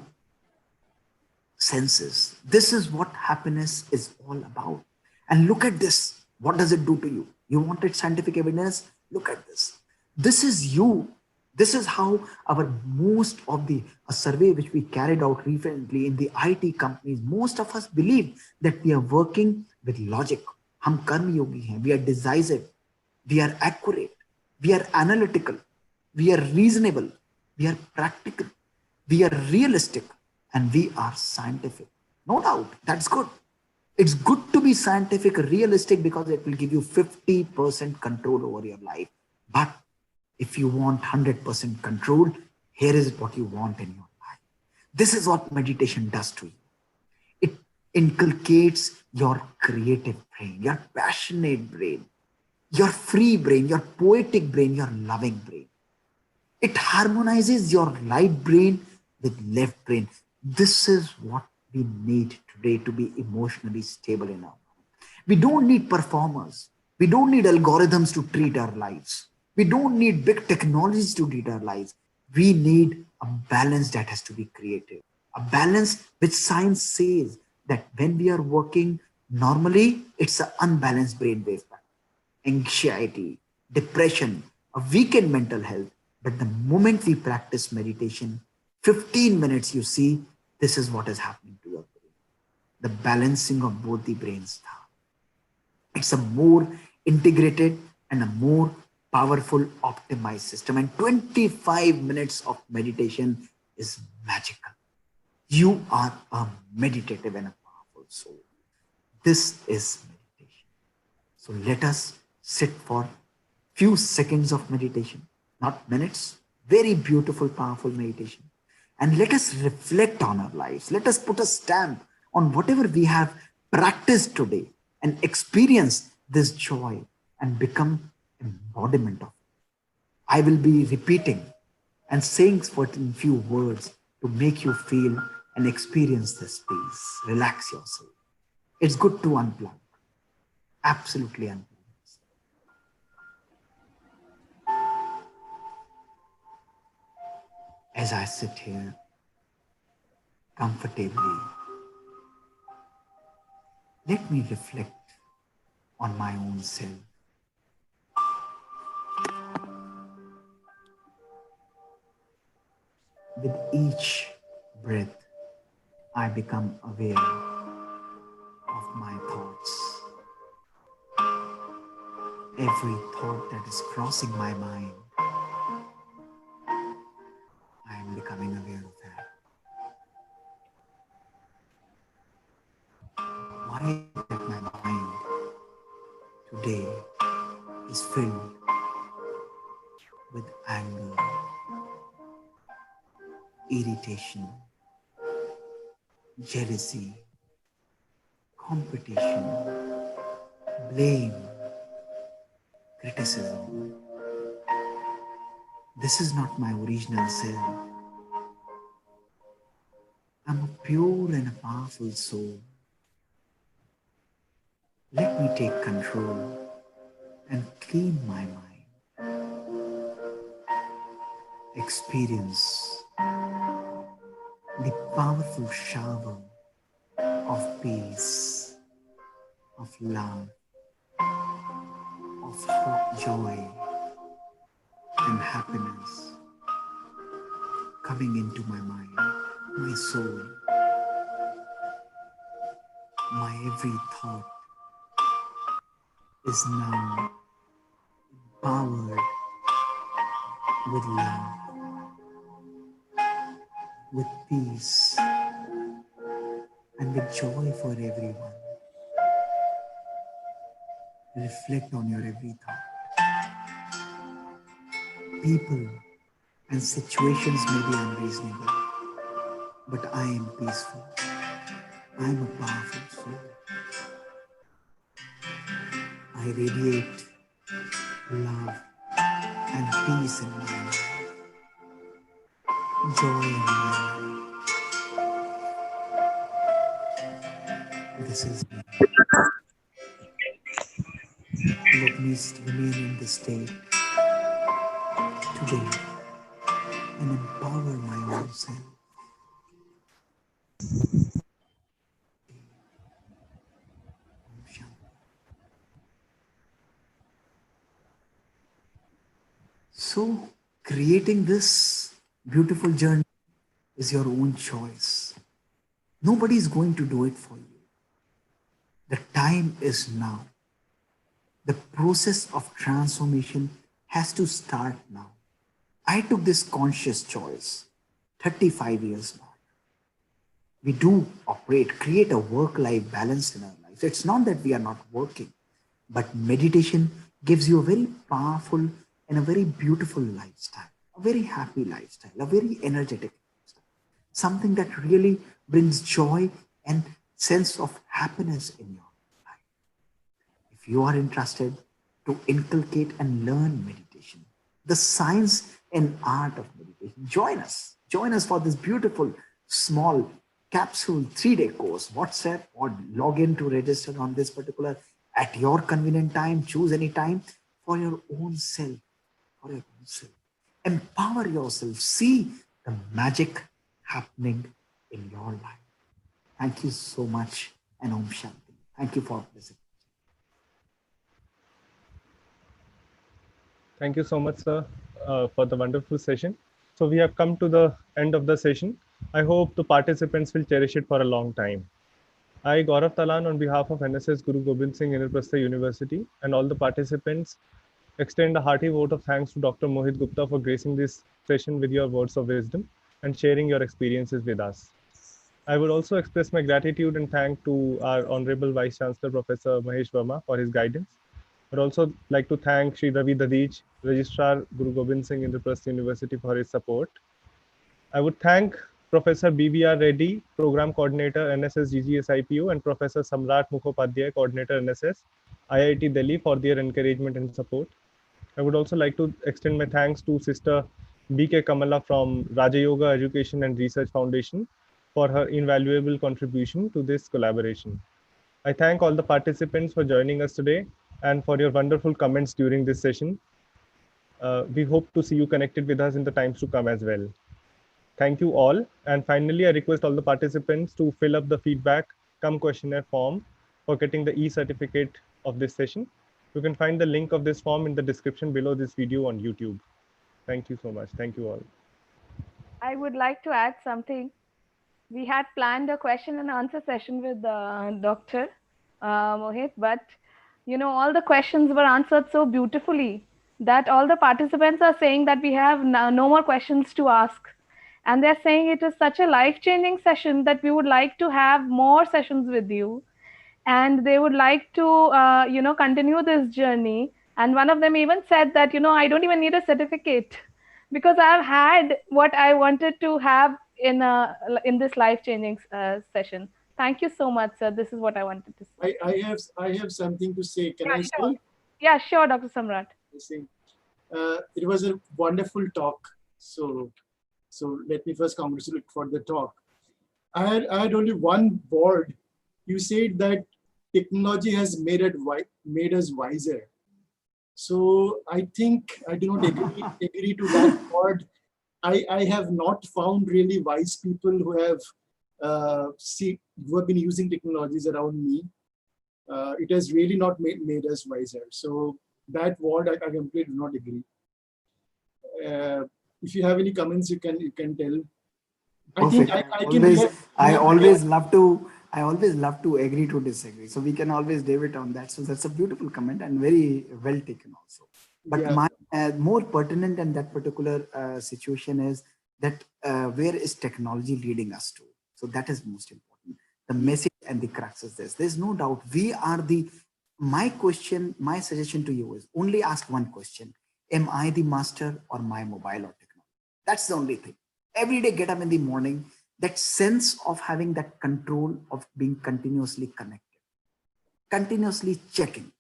senses. This is what happiness is all about. And look at this. What does it do to you? You wanted scientific evidence? Look at this. This is you. This is how our most of a survey which we carried out recently in the IT companies, most of us believe that we are working with logic. Hum karm yogi hain. We are decisive. We are accurate. We are analytical. We are reasonable. We are practical. We are realistic. And we are scientific. No doubt. That's good. It's good to be scientific, realistic, because it will give you 50% control over your life. But if you want 100% control, here is what you want in your life. This is what meditation does to you. It inculcates your creative brain, your passionate brain, your free brain, your poetic brain, your loving brain. It harmonizes your right brain with left brain. This is what we need today to be emotionally stable in our life. We don't need performers. We don't need algorithms to treat our lives. We don't need big technologies to treat our lives. We need a balance that has to be created. A balance which science says that when we are working normally, it's an unbalanced brainwave pattern. Anxiety, depression, a weakened mental health. But the moment we practice meditation, 15 minutes, you see, this is what is happening to your brain. The balancing of both the brains. It's a more integrated and a more powerful, optimized system. And 25 minutes of meditation is magical. You are a meditative and a powerful soul. This is meditation. So let us sit for few seconds of meditation, not minutes. Very beautiful, powerful meditation. And let us reflect on our lives. Let us put a stamp on whatever we have practiced today and experience this joy and become embodiment of it. I will be repeating and saying certain few words to make you feel and experience this peace. Relax yourself. It's good to unplug. Absolutely unplug. As I sit here comfortably, let me reflect on my own self. With each breath, I become aware of my thoughts. Every thought that is crossing my mind, I am becoming aware of that. Why that my mind today is filled with anger, irritation, jealousy, competition, blame, criticism. This is not my original self. I'm a pure and a powerful soul. Let me take control and clean my mind. Experience the powerful shower of peace, of love, of joy and happiness coming into my mind, my soul. My every thought is now empowered with love, with peace, and with joy for everyone. Reflect on your every thought. People and situations may be unreasonable, but I am peaceful. I am a powerful soul. I radiate love and peace in my life, joy in my life. This is me. Let me remain in this state today and empower my own self. So, creating this beautiful journey is your own choice. Nobody is going to do it for you. The time is now. The process of transformation has to start now. I took this conscious choice 35 years back. We do create a work-life balance in our lives. It's not that we are not working, but meditation gives you a very powerful and a very beautiful lifestyle, a very happy lifestyle, a very energetic lifestyle. something that really brings joy and sense of happiness in your life. If you are interested to inculcate and learn meditation, the science and art of meditation, join us. Join us for this beautiful, small capsule 3-day course. WhatsApp or log in to register on this particular at your convenient time. Choose any time for your own self. For your own self. Empower yourself. See the magic happening in your life. Thank you so much, and Om Shanti. Thank you for listening. Thank you so much, sir, for the wonderful session. So we have come to the end of the session. I hope the participants will cherish it for a long time. I, Gaurav Talan, on behalf of NSS Guru Gobind Singh Indraprastha University and all the participants, extend a hearty vote of thanks to Dr. Mohit Gupta for gracing this session with your words of wisdom and sharing your experiences with us. I would also express my gratitude and thank to our Honorable Vice Chancellor, Professor Mahesh Verma, for his guidance. I would also like to thank Sri Ravi Dadij, Registrar Guru Gobind Singh Indraprastha University, for his support. I would thank Professor B.V.R. Reddy, Program Coordinator, NSS-GGSIPU, and Professor Samrat Mukhopadhyay, Coordinator, NSS, IIT Delhi, for their encouragement and support. I would also like to extend my thanks to Sister B.K. Kamala from Raja Yoga Education and Research Foundation for her invaluable contribution to this collaboration. I thank all the participants for joining us today and for your wonderful comments during this session. We hope to see you connected with us in the times to come as well. Thank you all. And finally, I request all the participants to fill up the feedback-cum-questionnaire form for getting the e-certificate of this session. You can find the link of this form in the description below this video on YouTube. Thank you so much. Thank you all. I would like to add something. We had planned a question and answer session with Dr. Mohit, but all the questions were answered so beautifully that all the participants are saying that we have no more questions to ask. And they're saying it is such a life-changing session that we would like to have more sessions with you. And they would like to, continue this journey. And one of them even said that, I don't even need a certificate because I've had what I wanted to have in this life-changing session. Thank you so much, sir. This is what I wanted to say. I have something to say. Can I Sure. say? Yeah, sure, Dr. Samrat. It was a wonderful talk. So let me first congratulate for the talk. I had only one word. You said that technology has made us wiser. So I think I do not agree to that word. I have not found really wise people who have been using technologies around me. It has really not made us wiser. So that word I completely do not agree. If you have any comments, you can tell. I always love to agree to disagree. So we can always debate on that. So that's a beautiful comment and very well taken also. But Yeah. my more pertinent in that particular situation is that where is technology leading us to? So that is most important. The message and the crux is this. There's no doubt we are my suggestion to you is only ask one question. Am I the master or my mobile or technology? That's the only thing. Every day, get up in the morning, that sense of having that control of being continuously connected, continuously checking.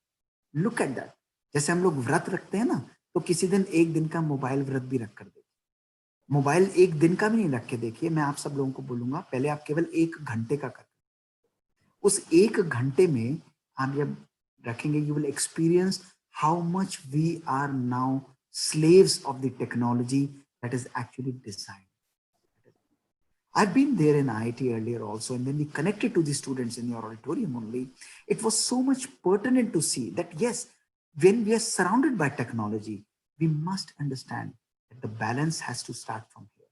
Look at that. जैसे हम लोग व्रत रखते हैं ना, तो किसी दिन एक दिन का मोबाइल व्रत भी रख कर देखिए. मोबाइल एक दिन का भी नहीं रख के देखिए. मैं आप सब लोगों को बोलूंगा, पहले आप केवल 1 घंटे का करें. उस 1 घंटे में आप जब रखेंगे, you will experience how much we are now slaves of the technology that is actually designed. I've been there in IIT earlier also, and when we connected to the students in your auditorium only, it was so much pertinent to see that yes, when we are surrounded by technology, we must understand that the balance has to start from here.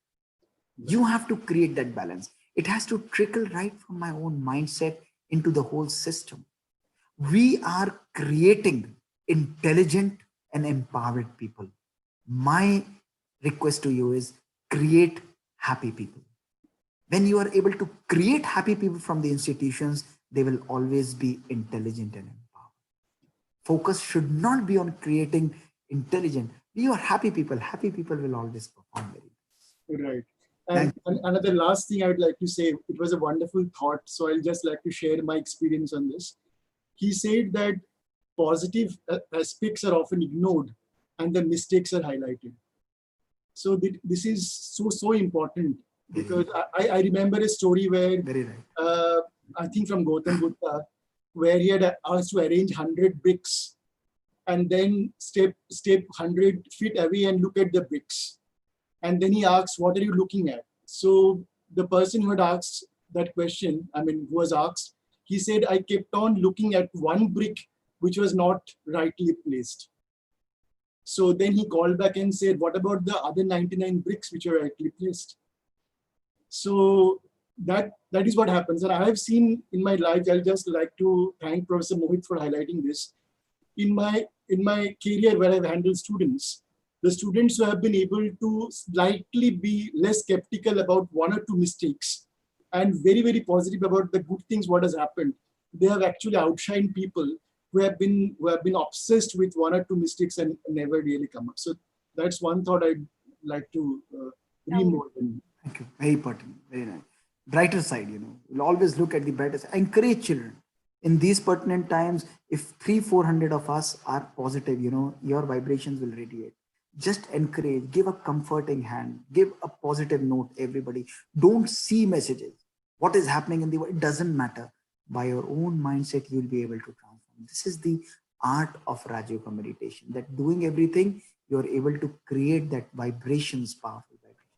You have to create that balance. It has to trickle right from my own mindset into the whole system. We are creating intelligent and empowered people. My request to you is create happy people. When you are able to create happy people from the institutions, they will always be intelligent and empowered. Focus should not be on creating intelligent. We are happy people. Happy people will always perform very well. Right. And another last thing I would like to say, it was a wonderful thought. So I'll just like to share my experience on this. He said that positive aspects are often ignored and the mistakes are highlighted. So this is so important, because I remember a story where I think from Gautam Gupta, where he had asked to arrange 100 bricks and then step 100 feet away and look at the bricks. And then he asks, what are you looking at? So the person who had asked that question, who was asked, he said, I kept on looking at one brick which was not rightly placed. So then he called back and said, what about the other 99 bricks which are rightly placed? So that is what happens. And I have seen in my life, I'll just like to thank Professor Mohit for highlighting this. In my career where I've handled students, the students who have been able to slightly be less skeptical about one or two mistakes and very, very positive about the good things, what has happened, they have actually outshined people who have been obsessed with one or two mistakes and never really come up. So that's one thought I'd like to remove. Thank you. Very pertinent. Very nice. Brighter side, we'll always look at the brighter side. Encourage children. In these pertinent times, if 300-400 of us are positive, your vibrations will radiate. Just encourage, give a comforting hand, give a positive note, everybody. Don't see messages. What is happening in the world, it doesn't matter. By your own mindset, you'll be able to transform. This is the art of Raj Yoga meditation, that doing everything, you're able to create that vibrations, powerful vibration.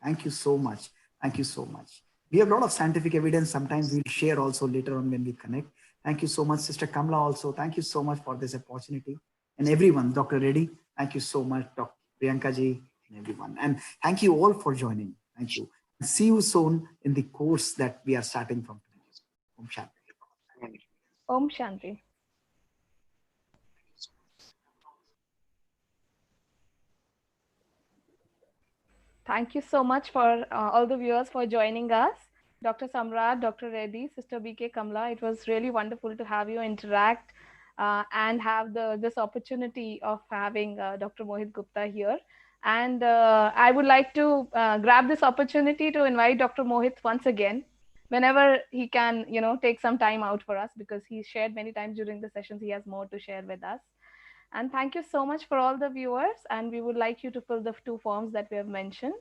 Thank you so much. Thank you so much. We have a lot of scientific evidence. Sometimes we'll share also later on when we connect. Thank you so much, Sister Kamla also. Thank you so much for this opportunity. And everyone, Dr. Reddy, thank you so much, Dr. Priyanka ji, and everyone. And thank you all for joining. Thank you. See you soon in the course that we are starting from today. Om Shanti. Om Shanti. Thank you so much for all the viewers for joining us. Dr. Samrat, Dr. Reddy, Sister BK Kamla, it was really wonderful to have you interact and have this opportunity of having Dr. Mohit Gupta here. And I would like to grab this opportunity to invite Dr. Mohit once again, whenever he can, take some time out for us, because he's shared many times during the sessions. He has more to share with us. And thank you so much for all the viewers. And we would like you to fill the 2 forms that we have mentioned.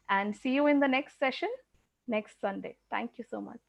And see you in the next session next Sunday. Thank you so much.